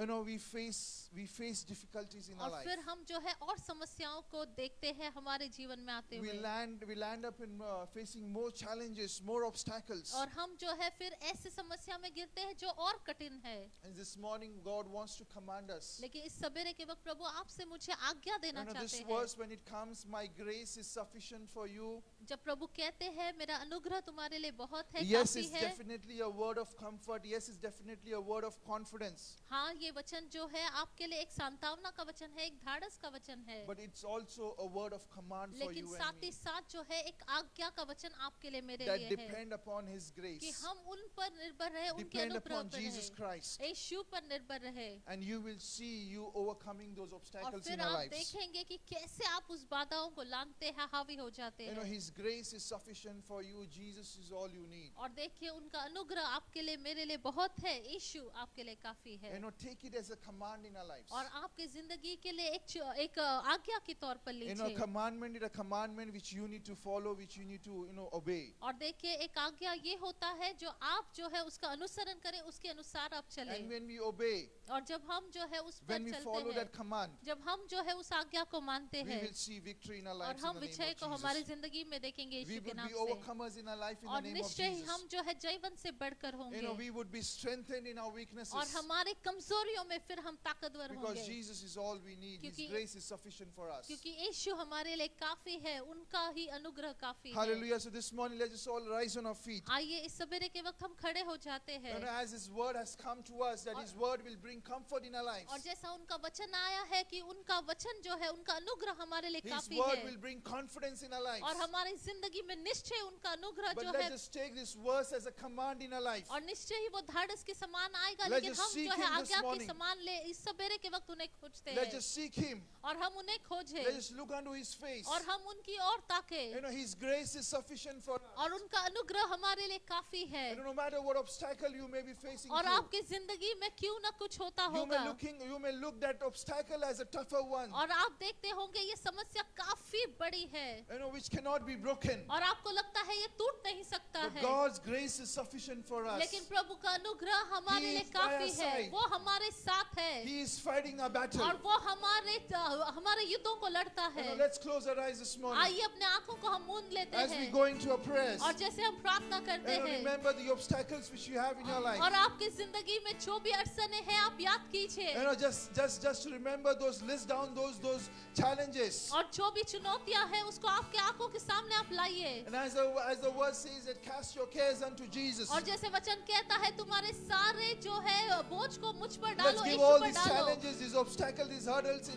Speaker 2: we face difficulties in our
Speaker 3: और
Speaker 2: life.
Speaker 3: फिर हम जो है और समस्याओं को देखते हैं हमारे जीवन में आते
Speaker 2: We
Speaker 3: हुए,
Speaker 2: land up in facing more challenges, more obstacles.
Speaker 3: और हम जो है फिर ऐसी समस्या में गिरते हैं जो और कठिन है।
Speaker 2: And this morning, God wants to command us.
Speaker 3: लेकिन इस सवेरे के वक्त प्रभु आपसे मुझे आज्ञा देना
Speaker 2: This
Speaker 3: चाहते हैं।
Speaker 2: verse, when it comes, my grace is sufficient for you.
Speaker 3: जब प्रभु कहते हैं मेरा अनुग्रह तुम्हारे लिए बहुत है,
Speaker 2: Yes,
Speaker 3: काफी
Speaker 2: it's
Speaker 3: है,
Speaker 2: definitely a word of comfort. Yes, it's definitely a word of confidence.
Speaker 3: हाँ ये वचन जो है आपके लिए एक सांत्वना का वचन है, एक धाड़स का वचन है,
Speaker 2: But it's also a word of command for
Speaker 3: लेकिन
Speaker 2: you and
Speaker 3: साथ
Speaker 2: me
Speaker 3: ही साथ जो है एक आज्ञा का वचन आपके लिए मेरे
Speaker 2: that
Speaker 3: लिए है
Speaker 2: depend upon His
Speaker 3: कि
Speaker 2: grace,
Speaker 3: हम उन पर निर्भर रहे, उनके
Speaker 2: depend
Speaker 3: अनुग्रह
Speaker 2: upon
Speaker 3: पर
Speaker 2: Jesus
Speaker 3: रहे,
Speaker 2: Christ,
Speaker 3: यीशु पर निर्भर रहे,
Speaker 2: and you will see you overcoming those
Speaker 3: और
Speaker 2: obstacles in
Speaker 3: फिर
Speaker 2: our
Speaker 3: आप
Speaker 2: lives.
Speaker 3: देखेंगे कि कैसे आप उस बाधाओं को लांघते हैं, हावी हो जाते हैं,
Speaker 2: His grace is sufficient for you. Jesus is all you need.
Speaker 3: और देखिए उनका अनुग्रह आपके लिए मेरे लिए बहुत है, यीशु आपके लिए काफी है,
Speaker 2: Take it as a command in our lives.
Speaker 3: और आपकी जिंदगी के लिए एक आज्ञा के तौर पर लीजिए,
Speaker 2: Commandment is a commandment which you need to follow, which you need to obey.
Speaker 3: और देखिए एक आज्ञा ये होता है जो आप जो है उसका अनुसरण करें, उसके अनुसार आप चलें,
Speaker 2: And when we obey,
Speaker 3: और जब हम जो है उस पर
Speaker 2: when we follow
Speaker 3: चलते हैं,
Speaker 2: that command,
Speaker 3: जब हम जो है उस आज्ञा को मानते
Speaker 2: we
Speaker 3: हैं,
Speaker 2: will see victory in our
Speaker 3: और
Speaker 2: lives in
Speaker 3: हम
Speaker 2: the
Speaker 3: विजय
Speaker 2: name
Speaker 3: को
Speaker 2: of
Speaker 3: हमारी
Speaker 2: Jesus.
Speaker 3: जिंदगी में देखेंगे
Speaker 2: We
Speaker 3: यीशु के
Speaker 2: would
Speaker 3: नाम
Speaker 2: be
Speaker 3: से,
Speaker 2: overcomers in our life in
Speaker 3: और
Speaker 2: the name of
Speaker 3: निश्चय ही
Speaker 2: Jesus.
Speaker 3: हम जो है जयवंत से बढ़कर होंगे,
Speaker 2: We would be strengthened in our weaknesses
Speaker 3: और हमारे कमजोरियों में फिर हम ताकतवर
Speaker 2: because
Speaker 3: होंगे,
Speaker 2: Jesus is all we need. His
Speaker 3: क्योंकि-
Speaker 2: grace is sufficient for us.
Speaker 3: क्योंकि यीशु हमारे लिए काफी है, उनका ही अनुग्रह काफी है।
Speaker 2: Hallelujah. So this morning, let us all rise on our feet.
Speaker 3: आइए इस सवेरे के वक्त हम खड़े हो जाते हैं,
Speaker 2: As His word has come to us, that His word will bring comfort in our lives.
Speaker 3: और जैसा उनका वचन आया है कि उनका वचन जो है उनका अनुग्रह हमारे लिए
Speaker 2: His
Speaker 3: काफी
Speaker 2: word
Speaker 3: है,
Speaker 2: will bring confidence in our lives.
Speaker 3: और हमारी जिंदगी में निश्चय उनका अनुग्रह
Speaker 2: But
Speaker 3: जो
Speaker 2: let
Speaker 3: है,
Speaker 2: us take this verse as a command in our life.
Speaker 3: और निश्चय ही वो धाड़स के समान आएगा,
Speaker 2: Let's
Speaker 3: लेकिन
Speaker 2: just
Speaker 3: हम
Speaker 2: seek
Speaker 3: जो है
Speaker 2: him this
Speaker 3: आज्ञा के
Speaker 2: morning.
Speaker 3: समान ले इस सवेरे के वक्त उन्हें खोजते
Speaker 2: Let's
Speaker 3: हैं,
Speaker 2: just seek Him.
Speaker 3: और हम उन्हें खोजें,
Speaker 2: Let us look unto His face.
Speaker 3: और हम उनकी ओर ताके,
Speaker 2: His grace is sufficient for us.
Speaker 3: और उनका अनुग्रह हमारे लिए काफी है,
Speaker 2: No matter what obstacle you may be facing
Speaker 3: और
Speaker 2: through,
Speaker 3: आपकी जिंदगी में क्यों ना कुछ होता
Speaker 2: you
Speaker 3: होगा,
Speaker 2: may look that obstacle as a tougher one,
Speaker 3: और आप देखते होंगे ये समस्या काफी बड़ी है,
Speaker 2: which cannot be broken.
Speaker 3: और आपको लगता है ये टूट नहीं सकता
Speaker 2: But
Speaker 3: है,
Speaker 2: God's grace is sufficient for us.
Speaker 3: लेकिन प्रभु का अनुग्रह हमारे
Speaker 2: He
Speaker 3: लिए
Speaker 2: is by our
Speaker 3: काफी है,
Speaker 2: side.
Speaker 3: वो हमारे साथ है,
Speaker 2: He is fighting our battle.
Speaker 3: और वो हमारे युद्धों को लड़ता है।
Speaker 2: Let's close our eyes this morning.
Speaker 3: आइए अपने आंखों को हम मूंद लेते
Speaker 2: As we
Speaker 3: हैं
Speaker 2: go into our prayers,
Speaker 3: और जैसे हम प्रार्थना करते हैं
Speaker 2: remember the obstacles which you have in your life.
Speaker 3: और आपकी जिंदगी में जो भी अड़चने हैं आप याद कीजिए
Speaker 2: Just to remember those, list down those challenges.
Speaker 3: और जो भी चुनौतियां हैं उसको आपके आंखों के सामने आप लाइए।
Speaker 2: And as the word says, that cast your cares unto Jesus.
Speaker 3: और जैसे वचन कहता है तुम्हारे सारे जो है बोझ को मुझ पर
Speaker 2: Let's
Speaker 3: डालो,
Speaker 2: give
Speaker 3: यीशु
Speaker 2: all
Speaker 3: पर
Speaker 2: these
Speaker 3: डालो
Speaker 2: challenges, these obstacles, these hurdles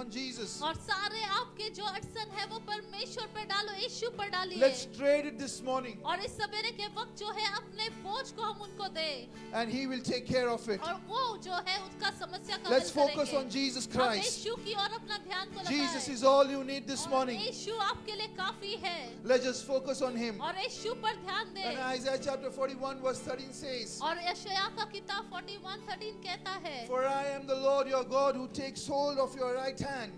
Speaker 2: on Jesus.
Speaker 3: और सारे आपके जो अड़चन है वो परमेश्वर पर डालो, यीशु पर डालिए।
Speaker 2: Let's trade it this morning,
Speaker 3: और इस सवेरे के वक्त जो है अपने बोझ को हम उनको दे
Speaker 2: and He will take care of it.
Speaker 3: और वो जो है उसका समस्या का
Speaker 2: Let's
Speaker 3: हल
Speaker 2: focus on
Speaker 3: करेंगे।
Speaker 2: Jesus
Speaker 3: हम
Speaker 2: Christ.
Speaker 3: यीशु की ओर अपना ध्यान को
Speaker 2: Jesus
Speaker 3: लगाएं।
Speaker 2: is all you need this
Speaker 3: और
Speaker 2: morning.
Speaker 3: यीशु आपके लिए काफी है
Speaker 2: Let's just focus on Him.
Speaker 3: और यीशु पर ध्यान
Speaker 2: And
Speaker 3: दें।
Speaker 2: Isaiah chapter 41 verse 13 says,
Speaker 3: और यशायाह का किताब 41:13 कहता है
Speaker 2: For I am the Lord your God who takes hold of your right hand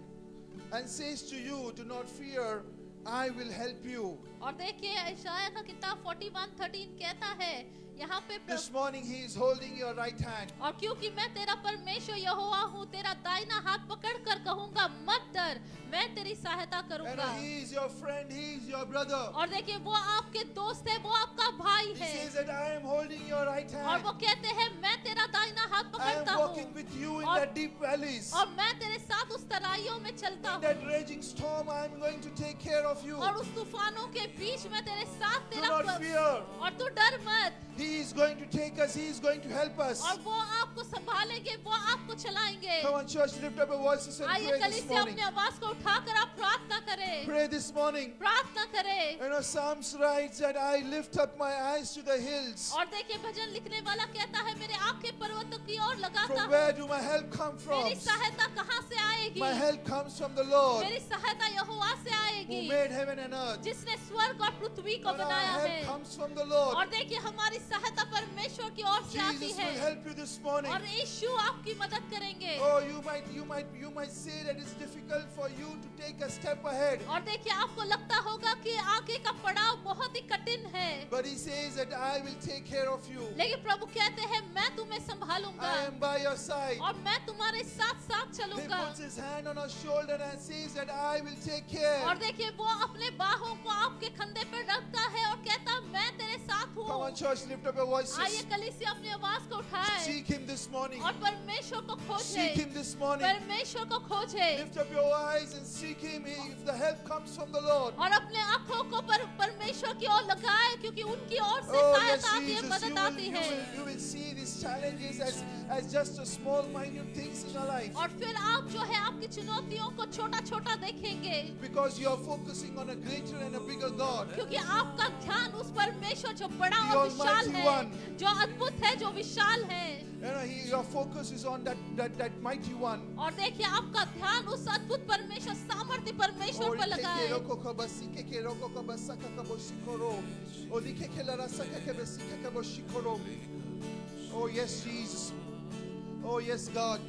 Speaker 2: and says to you, do not fear, I will help you.
Speaker 3: और देखिए यशायाह का किताब 41:13 कहता है यहाँ पे
Speaker 2: This morning He is holding your right hand.
Speaker 3: और क्योंकि मैं तेरा परमेश्वर यहोवा हूँ, तेरा दाहिना हाथ पकड़ कर कहूँगा मत डर, मैं तेरी सहायता
Speaker 2: And
Speaker 3: करूँगा।
Speaker 2: He is your friend, He is your brother.
Speaker 3: और देखिए वो आपके दोस्त है, वो आपका भाई
Speaker 2: He
Speaker 3: है
Speaker 2: says that I am holding your right
Speaker 3: और
Speaker 2: hand.
Speaker 3: वो कहते हैं मैं तेरा दाहिना हाथ
Speaker 2: I am
Speaker 3: पकड़ता
Speaker 2: walking
Speaker 3: हूँ
Speaker 2: with you in
Speaker 3: और-
Speaker 2: the deep valleys.
Speaker 3: और मैं तेरे साथ उस तराइयों में चलता
Speaker 2: In
Speaker 3: हूँ
Speaker 2: that raging storm, I am going to take care of you.
Speaker 3: और उस तूफानों के बीच में तेरे साथ
Speaker 2: Do
Speaker 3: तेरा
Speaker 2: not fear.
Speaker 3: और तू डर मत
Speaker 2: He is going to take us. He is going to help us.
Speaker 3: और वो आपको संभालेंगे, वो आपको चलाएंगे।
Speaker 2: Come on, church, lift up your voices and
Speaker 3: आइए
Speaker 2: pray
Speaker 3: कली
Speaker 2: this
Speaker 3: से
Speaker 2: morning.
Speaker 3: अपनी आवाज को उठाकर आप प्रार्थना करें,
Speaker 2: Pray this morning.
Speaker 3: प्रार्थना करें।
Speaker 2: Psalms writes that I lift up my eyes to the hills.
Speaker 3: और देखिए भजन लिखने वाला कहता है मेरे आंखें पर्वतों की ओर लगाता
Speaker 2: From
Speaker 3: हूँ,
Speaker 2: where do my help come from?
Speaker 3: मेरी सहायता कहाँ से आएगी?
Speaker 2: My help comes from the Lord
Speaker 3: मेरी सहायता यहोवा से
Speaker 2: who
Speaker 3: आएगी
Speaker 2: made heaven and earth.
Speaker 3: जिसने स्वर्ग और पृथ्वी को
Speaker 2: And our
Speaker 3: बनाया
Speaker 2: help
Speaker 3: है।
Speaker 2: comes from the Lord.
Speaker 3: और देखिए हमारी सहायता परमेश्वर की ओर से आती
Speaker 2: Jesus
Speaker 3: है
Speaker 2: will help you this morning.
Speaker 3: और यीशु आपकी मदद करेंगे।
Speaker 2: Oh, you might say that it's difficult for you to take a step ahead.
Speaker 3: और देखिए आपको लगता होगा कि आगे का पड़ाव बहुत ही कठिन है,
Speaker 2: But He says that I will take care of you.
Speaker 3: लेकिन प्रभु कहते हैं मैं तुम्हें संभालूंगा
Speaker 2: I am by your side.
Speaker 3: और मैं तुम्हारे साथ साथ
Speaker 2: He
Speaker 3: चलूंगा।
Speaker 2: puts His hand on our shoulder and says that I will take care.
Speaker 3: और देखिए वो अपने बाहों को आपके कंधे पर रखता है और कहता मैं तेरे साथ
Speaker 2: Come on,
Speaker 3: हूँ।
Speaker 2: church, lift up your voices.
Speaker 3: आइए कलीसिया अपनी आवाज को उठाए
Speaker 2: Seek Him this morning.
Speaker 3: और परमेश्वर को
Speaker 2: Seek
Speaker 3: खोजे,
Speaker 2: Him this morning.
Speaker 3: परमेश्वर को खोजे
Speaker 2: Lift up your eyes and seek Him. If the help comes from the Lord.
Speaker 3: और अपने आंखों को परमेश्वर की ओर लगाए क्योंकि उनकी ओर से
Speaker 2: Oh
Speaker 3: सहायता
Speaker 2: yes,
Speaker 3: आती है,
Speaker 2: Jesus,
Speaker 3: मदद आती है।
Speaker 2: you will see these challenges as just a small, minute things in your life.
Speaker 3: और फिर आप जो है आपकी चुनौतियों को छोटा छोटा देखेंगे
Speaker 2: Because you are focusing on a greater and a bigger God.
Speaker 3: क्योंकि आपका ध्यान उस परमेश्वर जो बड़ा
Speaker 2: The
Speaker 3: और विशाल
Speaker 2: Almighty
Speaker 3: है,
Speaker 2: One.
Speaker 3: जो अद्भुत है, जो विशाल है।
Speaker 2: Your focus is on that mighty one.
Speaker 3: और देखिए आपका ध्यान उस अद्भुत परमेश्वर, सामर्थ्य परमेश्वर पर लगाए।
Speaker 2: Oh yes, Jesus. Oh yes, God.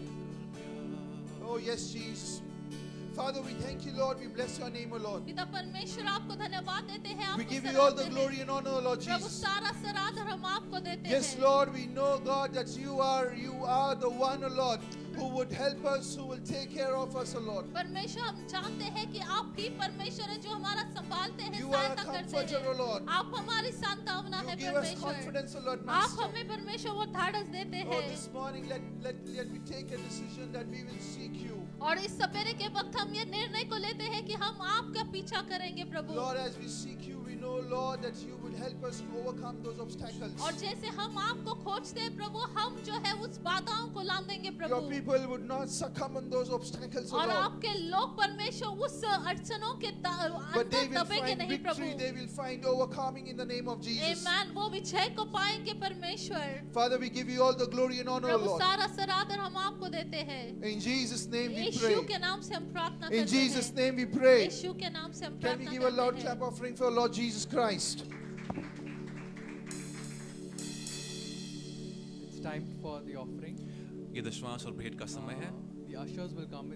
Speaker 2: Oh yes, Jesus. Father, we thank you, Lord. We bless your name, O Lord.
Speaker 3: पिता परमेश्वर आपको धन्यवाद देते हैं,
Speaker 2: We
Speaker 3: आपको
Speaker 2: give you all the
Speaker 3: सराहते हैं।
Speaker 2: glory and honor, Lord
Speaker 3: Prabhu
Speaker 2: Jesus.
Speaker 3: सारा सराहना हम आपको देते
Speaker 2: Yes,
Speaker 3: हैं।
Speaker 2: Lord, we know, God, that you are the one, O Lord, who would help us, who will take care of us, O Lord.
Speaker 3: परमेश्वर हम जानते हैं कि आप ही परमेश्वर हैं जो हमारा संभालते हैं,
Speaker 2: You are a
Speaker 3: सहायता करते
Speaker 2: comforter, O
Speaker 3: हैं।
Speaker 2: Lord.
Speaker 3: आप हमारी सांत्वना
Speaker 2: You
Speaker 3: है
Speaker 2: give us
Speaker 3: परमेश्वर।
Speaker 2: confidence, O Lord,
Speaker 3: आप
Speaker 2: Master.
Speaker 3: हमें परमेश्वर वो धाड़स देते
Speaker 2: Oh,
Speaker 3: हैं।
Speaker 2: this morning, let me take a decision that we will seek you.
Speaker 3: और इस सवेरे के वक्त हम ये निर्णय को लेते हैं कि हम आपका पीछा करेंगे प्रभु।
Speaker 2: Lord, as we seek you, we know, Lord, that you will help us to overcome those obstacles.
Speaker 3: और जैसे हम आपको खोजते हैं प्रभु, हम जो है उस बाधाओं को लांघेंगे
Speaker 2: Your
Speaker 3: Prabhu.
Speaker 2: people would not succumb on those obstacles, O
Speaker 3: और
Speaker 2: Lord.
Speaker 3: आपके लोग परमेश्वर उस अड़चनों के
Speaker 2: But they
Speaker 3: अंदर
Speaker 2: will
Speaker 3: दबेंगे
Speaker 2: find
Speaker 3: नहीं
Speaker 2: victory,
Speaker 3: Prabhu.
Speaker 2: they will find overcoming in the name of Jesus.
Speaker 3: आमीन, वो विजय को पाएंगे परमेश्वर।
Speaker 2: Father, we give you all the glory and honor, O
Speaker 3: Prabhu
Speaker 2: Lord.
Speaker 3: सारा सरादर हम आपको देते हैं।
Speaker 2: In Jesus' name we
Speaker 3: Yeshu
Speaker 2: pray.
Speaker 3: के नाम से हम प्रार्थना
Speaker 2: In
Speaker 3: करते
Speaker 2: Jesus'
Speaker 3: हैं।
Speaker 2: name we pray.
Speaker 3: यीशु के नाम से हम
Speaker 2: Can we
Speaker 3: प्रार्थना
Speaker 2: give a loud
Speaker 3: करते
Speaker 2: clap
Speaker 3: हैं।
Speaker 2: offering for Lord Jesus Christ?
Speaker 4: It's time for the offering.
Speaker 1: ये दशवांश और भेंट का समय है।
Speaker 4: The ushers will come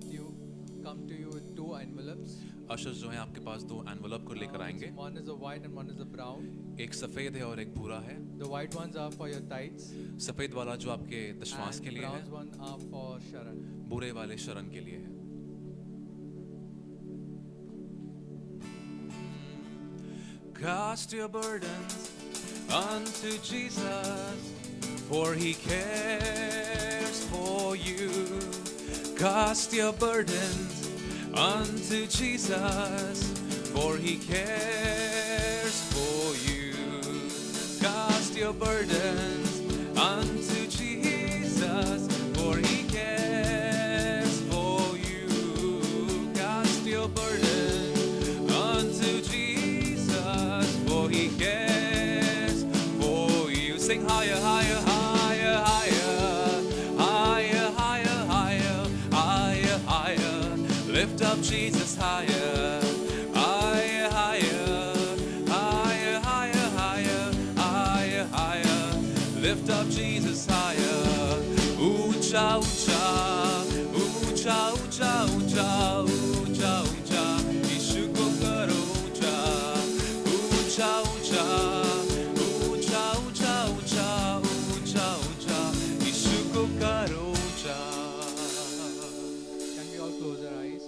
Speaker 4: to you with 2 envelopes.
Speaker 1: Ushers जो हैं आपके पास 2 एनवलप को लेकर आएंगे।
Speaker 4: One is a white and one is a brown.
Speaker 1: एक सफेद है और एक भूरा है।
Speaker 4: The white ones are for your tithes,
Speaker 1: सफेद वाला जो आपके दशवांश
Speaker 4: and
Speaker 1: के
Speaker 4: the
Speaker 1: लिए है,
Speaker 4: brown one are for Sharan.
Speaker 1: भूरे वाले शरण के लिए है। Cast your burdens unto Jesus, for he cares for you. Cast your burdens unto Jesus, for he cares for you. Cast your burdens unto Jesus, for he cares for you. Cast your burdens unto Jesus, for he cares for you. Sing higher, higher, higher, higher, higher, higher, higher, higher, higher. Lift up Jesus higher, higher, higher, higher, higher, higher, higher, higher. Lift up Jesus higher. ऊंचा, ऊंचा, ऊंचा, ऊंचा, ऊंचा, ऊंचा, ऊंचा. यीशु को करो ऊंचा, ऊंचा, ऊंचा, ऊंचा, ऊंचा, ऊंचा, ऊंचा, ऊंचा. यीशु को करो ऊंचा.
Speaker 4: Can we all close our eyes?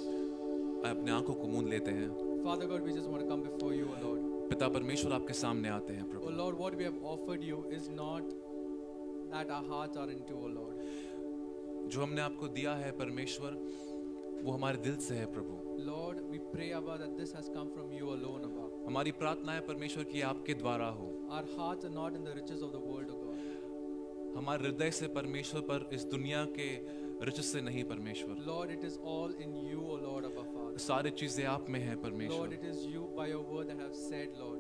Speaker 1: अपने आंखों को मूंद लेते हैं.
Speaker 4: Father God, we just want to come before you, O Lord.
Speaker 1: पिता परमेश्वर आपके सामने आते हैं
Speaker 4: O
Speaker 1: Prabhu.
Speaker 4: Lord, what we have offered you is not that our hearts are into, O Lord.
Speaker 1: जो हमने आपको दिया है परमेश्वर, वो हमारे दिल से है प्रभु.
Speaker 4: Lord, we pray, Abba, that this has come from you alone, Abba.
Speaker 1: हमारी प्रार्थना है परमेश्वर कि आपके द्वारा हो.
Speaker 4: Our hearts are not in the riches of the world, O God.
Speaker 1: हमारे हृदय से परमेश्वर पर इस दुनिया के रिच से नहीं परमेश्वर.
Speaker 4: Lord, it is all in you, O Lord, Abba, Father.
Speaker 1: सारी चीजें आप में है
Speaker 4: Lord,
Speaker 1: परमेश्वर.
Speaker 4: it is you by your word that have said, Lord,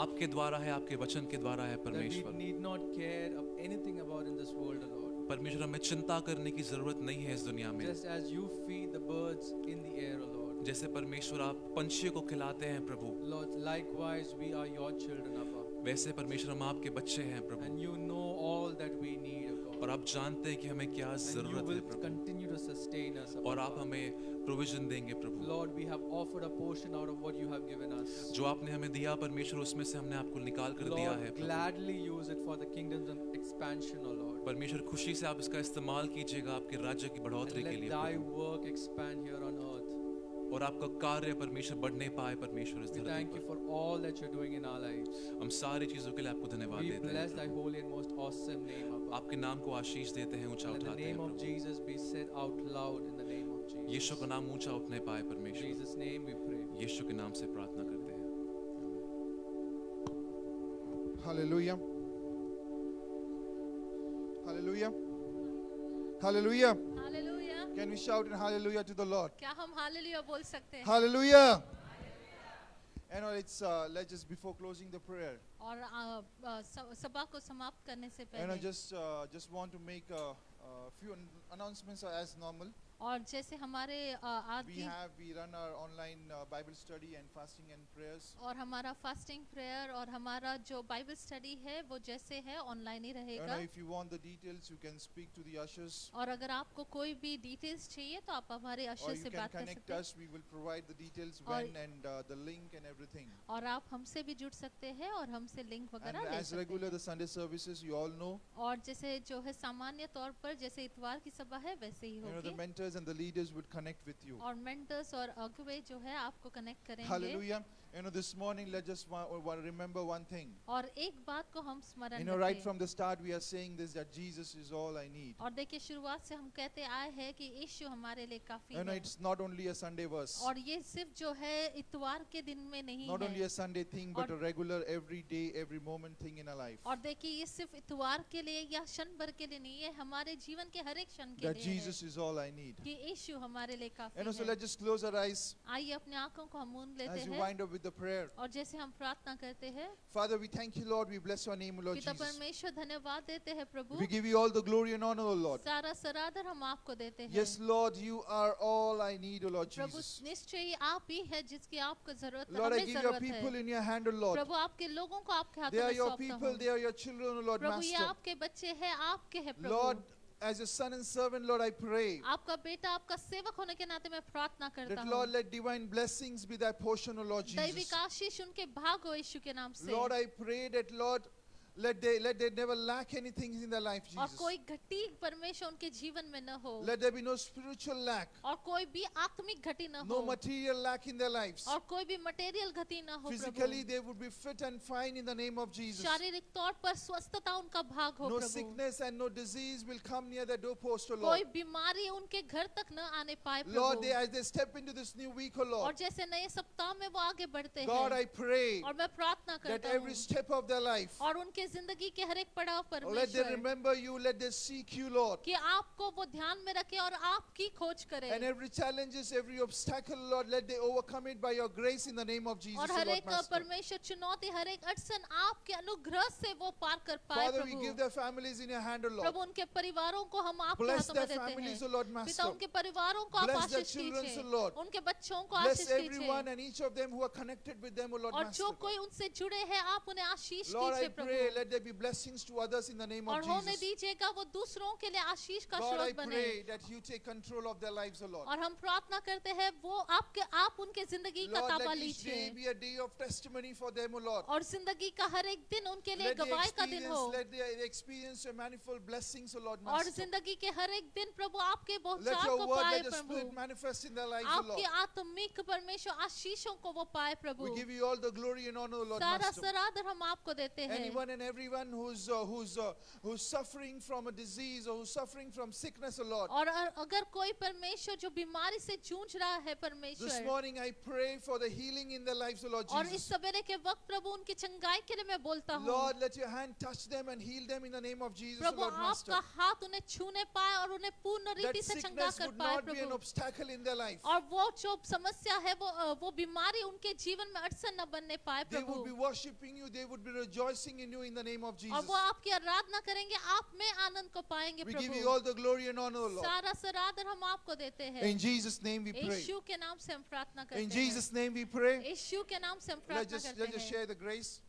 Speaker 1: आपके द्वारा है, आपके वचन के द्वारा है
Speaker 4: that we
Speaker 1: परमेश्वर.
Speaker 4: need not care of anything about in this world, O Lord.
Speaker 1: परमेश्वर हमें चिंता करने की जरूरत नहीं है इस दुनिया में.
Speaker 4: Just as you feed the birds in the air, O Lord.
Speaker 1: जैसे परमेश्वर आप पंछियों को खिलाते हैं प्रभु,
Speaker 4: Lord, likewise we are your children, Abba.
Speaker 1: वैसे परमेश्वर हम आपके बच्चे हैं
Speaker 4: And
Speaker 1: Prabhu.
Speaker 4: you know all that we need, O God.
Speaker 1: और आप जानते हैं कि हमें क्या
Speaker 4: And you
Speaker 1: जरूरत है
Speaker 4: will
Speaker 1: Prabhu.
Speaker 4: continue to sustain us, Abba,
Speaker 1: और आप
Speaker 4: Father.
Speaker 1: हमें प्रोविजन देंगे प्रभु.
Speaker 4: Lord, we have offered a portion out of what you have given us.
Speaker 1: जो आपने हमें दिया परमेश्वर, उसमें से हमने आपको निकाल कर दिया है
Speaker 4: Lord,
Speaker 1: Prabhu.
Speaker 4: gladly use it for the kingdom's expansion, O Lord.
Speaker 1: परमेश्वर खुशी से आप इसका इस्तेमाल कीजिएगा आपके राज्य की
Speaker 4: And
Speaker 1: बढ़ोतरी के
Speaker 4: let
Speaker 1: लिए
Speaker 4: thy
Speaker 1: Prabhu.
Speaker 4: work expand here on earth.
Speaker 1: और आपका कार्य परमेश्वर बढ़ने पाए परमेश्वर इस
Speaker 4: We
Speaker 1: धरती
Speaker 4: thank you
Speaker 1: पर.
Speaker 4: for all that you're doing in our lives.
Speaker 1: हम सारी चीजों के लिए आपको धन्यवाद
Speaker 4: We
Speaker 1: देते
Speaker 4: bless
Speaker 1: हैं
Speaker 4: thy
Speaker 1: Prabhu.
Speaker 4: holy and most awesome name, Abba.
Speaker 1: आपके नाम को आशीष देते हैं, ऊंचा
Speaker 4: Let the
Speaker 1: उठाते हैं
Speaker 4: name of
Speaker 1: Prabhu.
Speaker 4: Jesus be said out loud in the name of Jesus.
Speaker 1: यीशु का नाम ऊंचा उठने पाए
Speaker 4: In
Speaker 1: परमेश्वर.
Speaker 4: Jesus' name we pray.
Speaker 1: यीशु के नाम से प्रार्थना करते हैं.
Speaker 2: Hallelujah. Hallelujah. Hallelujah.
Speaker 3: Hallelujah.
Speaker 2: Can we shout in hallelujah to the Lord?
Speaker 3: क्या हम हालेलुया बोल सकते हैं?
Speaker 2: Hallelujah. And let's just before closing the prayer,
Speaker 3: और सभा को समाप्त करने से
Speaker 2: and I
Speaker 3: पहले
Speaker 2: just want to make a few announcements as normal.
Speaker 3: और जैसे हमारे आज
Speaker 2: We run our online Bible study and fasting and prayers.
Speaker 3: और हमारा फास्टिंग प्रेयर और हमारा जो बाइबल स्टडी है वो जैसे है ऑनलाइन ही रहेगा.
Speaker 2: If you want the details, you can speak to the ushers,
Speaker 3: और अगर आपको कोई भी डिटेल्स चाहिए तो आप हमारे
Speaker 2: or
Speaker 3: अशर
Speaker 2: you
Speaker 3: से
Speaker 2: can
Speaker 3: बात कर
Speaker 2: connect
Speaker 3: सकते हैं.
Speaker 2: us. We will provide the details
Speaker 3: Or-
Speaker 2: when and the link and everything.
Speaker 3: और आप हमसे भी जुड़ सकते हैं और हमसे लिंक
Speaker 2: And
Speaker 3: वगैरह ले
Speaker 2: as
Speaker 3: सकते
Speaker 2: regular,
Speaker 3: हैं.
Speaker 2: the Sunday services, you all know,
Speaker 3: और जैसे जो है सामान्य तौर पर जैसे इतवार की सभा है वैसे ही
Speaker 2: the
Speaker 3: होगी.
Speaker 2: mentors and the leaders would connect with you.
Speaker 3: और मेंटर्स और अगुवे जो है आपको कनेक्ट करेंगे.
Speaker 2: Hallelujah. This morning, let's just remember one thing.
Speaker 3: और एक बात को हम स्मरण
Speaker 2: Right
Speaker 3: रखें.
Speaker 2: from the start, we are saying this, that Jesus is all I need.
Speaker 3: और देखिए शुरुआत से हम कहते आए हैं कि यीशु हमारे लिए काफी है.
Speaker 2: It's not only a Sunday verse,
Speaker 3: और ये सिर्फ जो है इतवार के दिन में नहीं
Speaker 2: not only
Speaker 3: है.
Speaker 2: a Sunday thing, but
Speaker 3: और-
Speaker 2: a regular, every day, every moment thing in our life.
Speaker 3: और देखिए ये सिर्फ इतवार के लिए या क्षण भर के लिए नहीं है, हमारे जीवन के हर एक क्षण के
Speaker 2: That
Speaker 3: लिए
Speaker 2: Jesus is all I need.
Speaker 3: है कि यीशु हमारे लिए काफी
Speaker 2: So
Speaker 3: है.
Speaker 2: let's just close our eyes
Speaker 3: आइए अपने आंखों को हम मूंद लेते
Speaker 2: as we
Speaker 3: हैं
Speaker 2: wind up with the prayer.
Speaker 3: और जैसे हम प्रार्थना करते हैं.
Speaker 2: Father, we thank you, Lord. We bless your name, Lord
Speaker 3: पिता
Speaker 2: Jesus.
Speaker 3: परमेश्वर धन्यवाद देते हैं प्रभु.
Speaker 2: We give you all the glory and honor, O Lord.
Speaker 3: सारा सरादर हम आपको देते हैं.
Speaker 2: Yes, Lord, you are all I need, O Lord
Speaker 3: Prabhu
Speaker 2: Jesus.
Speaker 3: निश्चय ही आप ही है जिसकी आपको जरूरत है.
Speaker 2: Lord, I
Speaker 3: हमें
Speaker 2: give your
Speaker 3: जरूरत
Speaker 2: people
Speaker 3: है.
Speaker 2: in your hand, O Lord.
Speaker 3: प्रभु आपके लोगों को आपके
Speaker 2: They
Speaker 3: हाथों
Speaker 2: are
Speaker 3: में
Speaker 2: your
Speaker 3: सौंपता
Speaker 2: people,
Speaker 3: हूँ.
Speaker 2: they are your children, O Lord,
Speaker 3: प्रभु ये
Speaker 2: Master.
Speaker 3: आपके बच्चे हैं, आपके हैं
Speaker 2: Lord,
Speaker 3: Prabhu.
Speaker 2: as a son and servant, Lord, I pray
Speaker 3: आपका बेटा आपका सेवक होने के नाते मैं प्रार्थना करता
Speaker 2: that,
Speaker 3: हूँ.
Speaker 2: Lord, let divine blessings be thy portion, O Lord Jesus.
Speaker 3: दैविक आशीष उनके भाग हो यीशु के नाम से.
Speaker 2: Lord, I pray that, Lord, Let they never lack anything in their life,
Speaker 3: और
Speaker 2: Jesus.
Speaker 3: कोई घटी परमेश्वर उनके जीवन में न हो,
Speaker 2: Let there be no spiritual lack,
Speaker 3: और कोई भी आत्मिक घटी न
Speaker 2: no
Speaker 3: हो,
Speaker 2: material lack in their lives.
Speaker 3: और कोई भी मटेरियल घटी न हो
Speaker 2: Physically,
Speaker 3: Prabhu.
Speaker 2: they would be fit and fine in the name of Jesus.
Speaker 3: शारीरिक तौर पर स्वस्थता उनका भाग हो
Speaker 2: No
Speaker 3: Prabhu.
Speaker 2: sickness and no disease will come near their doorpost, O
Speaker 3: कोई
Speaker 2: Lord.
Speaker 3: बीमारी उनके घर तक न आने पाए
Speaker 2: Lord,
Speaker 3: Prabhu.
Speaker 2: as they step into this new week, O
Speaker 3: और
Speaker 2: Lord,
Speaker 3: जैसे नए सप्ताह में वो आगे बढ़ते
Speaker 2: God,
Speaker 3: हैं,
Speaker 2: I pray
Speaker 3: और मैं प्रार्थना
Speaker 2: that
Speaker 3: करता
Speaker 2: every
Speaker 3: हूँ,
Speaker 2: step of their life,
Speaker 3: और उनके जिंदगी के हर एक पड़ाव पर
Speaker 2: let them remember you, let them seek you, Lord.
Speaker 3: कि आपको वो ध्यान में रखे और आपकी खोज करे,
Speaker 2: And every challenges, every obstacle, Lord, let they overcome it by your grace in the name of Jesus,
Speaker 3: और
Speaker 2: O
Speaker 3: हर
Speaker 2: Lord,
Speaker 3: एक
Speaker 2: Master.
Speaker 3: परमेश्वर चुनौती, हर एक अड़चन आपके अनुग्रह से वो पार कर पाए
Speaker 2: Father, we give
Speaker 3: Prabhu.
Speaker 2: their families in your hand, O Lord.
Speaker 3: प्रभु उनके परिवारों को हम आपके
Speaker 2: Bless
Speaker 3: हाथों में
Speaker 2: their
Speaker 3: देते
Speaker 2: families,
Speaker 3: हैं।
Speaker 2: O Lord,
Speaker 3: पिता
Speaker 2: Master.
Speaker 3: उनके परिवारों को आप
Speaker 2: Bless their
Speaker 3: आशीष
Speaker 2: children,
Speaker 3: दीजिए,
Speaker 2: O Lord.
Speaker 3: उनके बच्चों को
Speaker 2: Bless
Speaker 3: आशीष
Speaker 2: everyone
Speaker 3: दीजिए,
Speaker 2: and each of them who are connected with them, O Lord,
Speaker 3: और
Speaker 2: Master.
Speaker 3: जो कोई उनसे जुड़े हैं आप उन्हें आशीष
Speaker 2: Lord, I
Speaker 3: दीजिए
Speaker 2: pray,
Speaker 3: Prabhu,
Speaker 2: let there be blessings to others in the name
Speaker 3: और
Speaker 2: of
Speaker 3: होने
Speaker 2: Jesus.
Speaker 3: दीजिएगा वो दूसरों के लिए आशीष का
Speaker 2: God, I
Speaker 3: स्रोत बने।
Speaker 2: pray that you take control of their lives, O Lord.
Speaker 3: और हम प्रार्थना करते हैं वो आप उनके जिंदगी का
Speaker 2: Lord,
Speaker 3: ताबा
Speaker 2: let each day
Speaker 3: लीजिए,
Speaker 2: be a day of testimony for them, O Lord.
Speaker 3: और जिंदगी का हर एक दिन उनके लिए
Speaker 2: Let they
Speaker 3: गवाही का दिन हो,
Speaker 2: experience your manifold blessings, O Lord,
Speaker 3: और
Speaker 2: Master.
Speaker 3: जिंदगी के हर एक दिन प्रभु आपके
Speaker 2: Let
Speaker 3: बहुचार
Speaker 2: your
Speaker 3: को
Speaker 2: word,
Speaker 3: पाए
Speaker 2: let the
Speaker 3: Prabhu,
Speaker 2: Spirit manifest in their lives, O
Speaker 3: आपके
Speaker 2: Lord.
Speaker 3: आत्मिक परमेश्वर आशीषों को वो पाए प्रभु।
Speaker 2: We give you all the glory and honor, O Lord,
Speaker 3: सारा
Speaker 2: Master.
Speaker 3: सरादर हम आपको देते हैं।
Speaker 2: Anyone and everyone who's suffering from a disease or who's suffering from sickness, O Lord.
Speaker 3: और अगर कोई परमेश्वर जो बीमारी से जूझ रहा है
Speaker 2: This
Speaker 3: परमेश्वर,
Speaker 2: morning I pray for the healing in their lives, O Lord
Speaker 3: और इस
Speaker 2: Jesus.
Speaker 3: सवेरे के वक्त प्रभु उनकी चंगाई के लिए मैं बोलता हूँ,
Speaker 2: Lord, let your hand touch them and heal them in the name of Jesus, O
Speaker 3: Prabhu
Speaker 2: Lord, Master.
Speaker 3: आपका हाथ उन्हें छूने पाए और उन्हें पूर्ण
Speaker 2: That
Speaker 3: रीति से चंगा
Speaker 2: sickness
Speaker 3: कर
Speaker 2: would
Speaker 3: पाए
Speaker 2: not be an
Speaker 3: Prabhu,
Speaker 2: obstacle in their life.
Speaker 3: और वो जो समस्या है वो बीमारी उनके जीवन में अड़चन न बनने पाए
Speaker 2: They would
Speaker 3: Prabhu,
Speaker 2: be worshiping you. They would be rejoicing in you in the name of
Speaker 3: और
Speaker 2: Jesus.
Speaker 3: वो आपकी आराधना करेंगे, आप में आनंद को पाएंगे
Speaker 2: We give you
Speaker 3: Prabhu.
Speaker 2: all the glory and honor, O Lord.
Speaker 3: सारा सरादर हम आपको देते हैं,
Speaker 2: In Jesus' name we pray.
Speaker 3: यीशु के नाम से हम प्रार्थना करते
Speaker 2: In
Speaker 3: हैं,
Speaker 2: Jesus' name we pray.
Speaker 3: यीशु के नाम से हम
Speaker 2: Let's
Speaker 3: प्रार्थना
Speaker 2: just
Speaker 3: करते हैं।
Speaker 2: share the grace.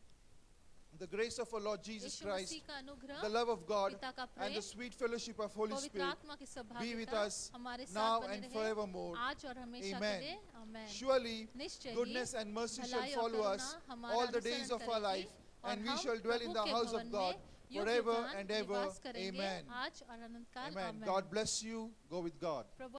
Speaker 2: The grace of our Lord Jesus
Speaker 3: Yeshu
Speaker 2: Christ,
Speaker 3: मसीह का अनुग्रह,
Speaker 2: the love of God,
Speaker 3: पिता का
Speaker 2: and the
Speaker 3: Prem,
Speaker 2: sweet fellowship of Holy
Speaker 3: पवित्र
Speaker 2: Spirit
Speaker 3: आत्मा की
Speaker 2: be with
Speaker 3: सहभागिता
Speaker 2: us
Speaker 3: हमारे
Speaker 2: now
Speaker 3: साथ बने
Speaker 2: and
Speaker 3: रहे,
Speaker 2: forevermore.
Speaker 3: आज और हमेशा के
Speaker 2: Amen.
Speaker 3: लिए, आमेन।
Speaker 2: Surely
Speaker 3: निश्चय ही
Speaker 2: goodness and mercy shall
Speaker 3: भलाई और
Speaker 2: follow
Speaker 3: करुणा
Speaker 2: us
Speaker 3: हमारा
Speaker 2: all the
Speaker 3: अनुसरण
Speaker 2: days of our
Speaker 3: करेगी,
Speaker 2: life,
Speaker 3: और
Speaker 2: and we
Speaker 3: हम
Speaker 2: shall dwell in
Speaker 3: Prabhu
Speaker 2: the
Speaker 3: के
Speaker 2: house
Speaker 3: भवन
Speaker 2: of God
Speaker 3: में युग
Speaker 2: forever
Speaker 3: युगान
Speaker 2: and ever.
Speaker 3: निवास करेंगे,
Speaker 2: Amen.
Speaker 3: आज और अनंत काल,
Speaker 2: Amen.
Speaker 3: Amen.
Speaker 2: God bless you. Go with God.
Speaker 3: Prabhu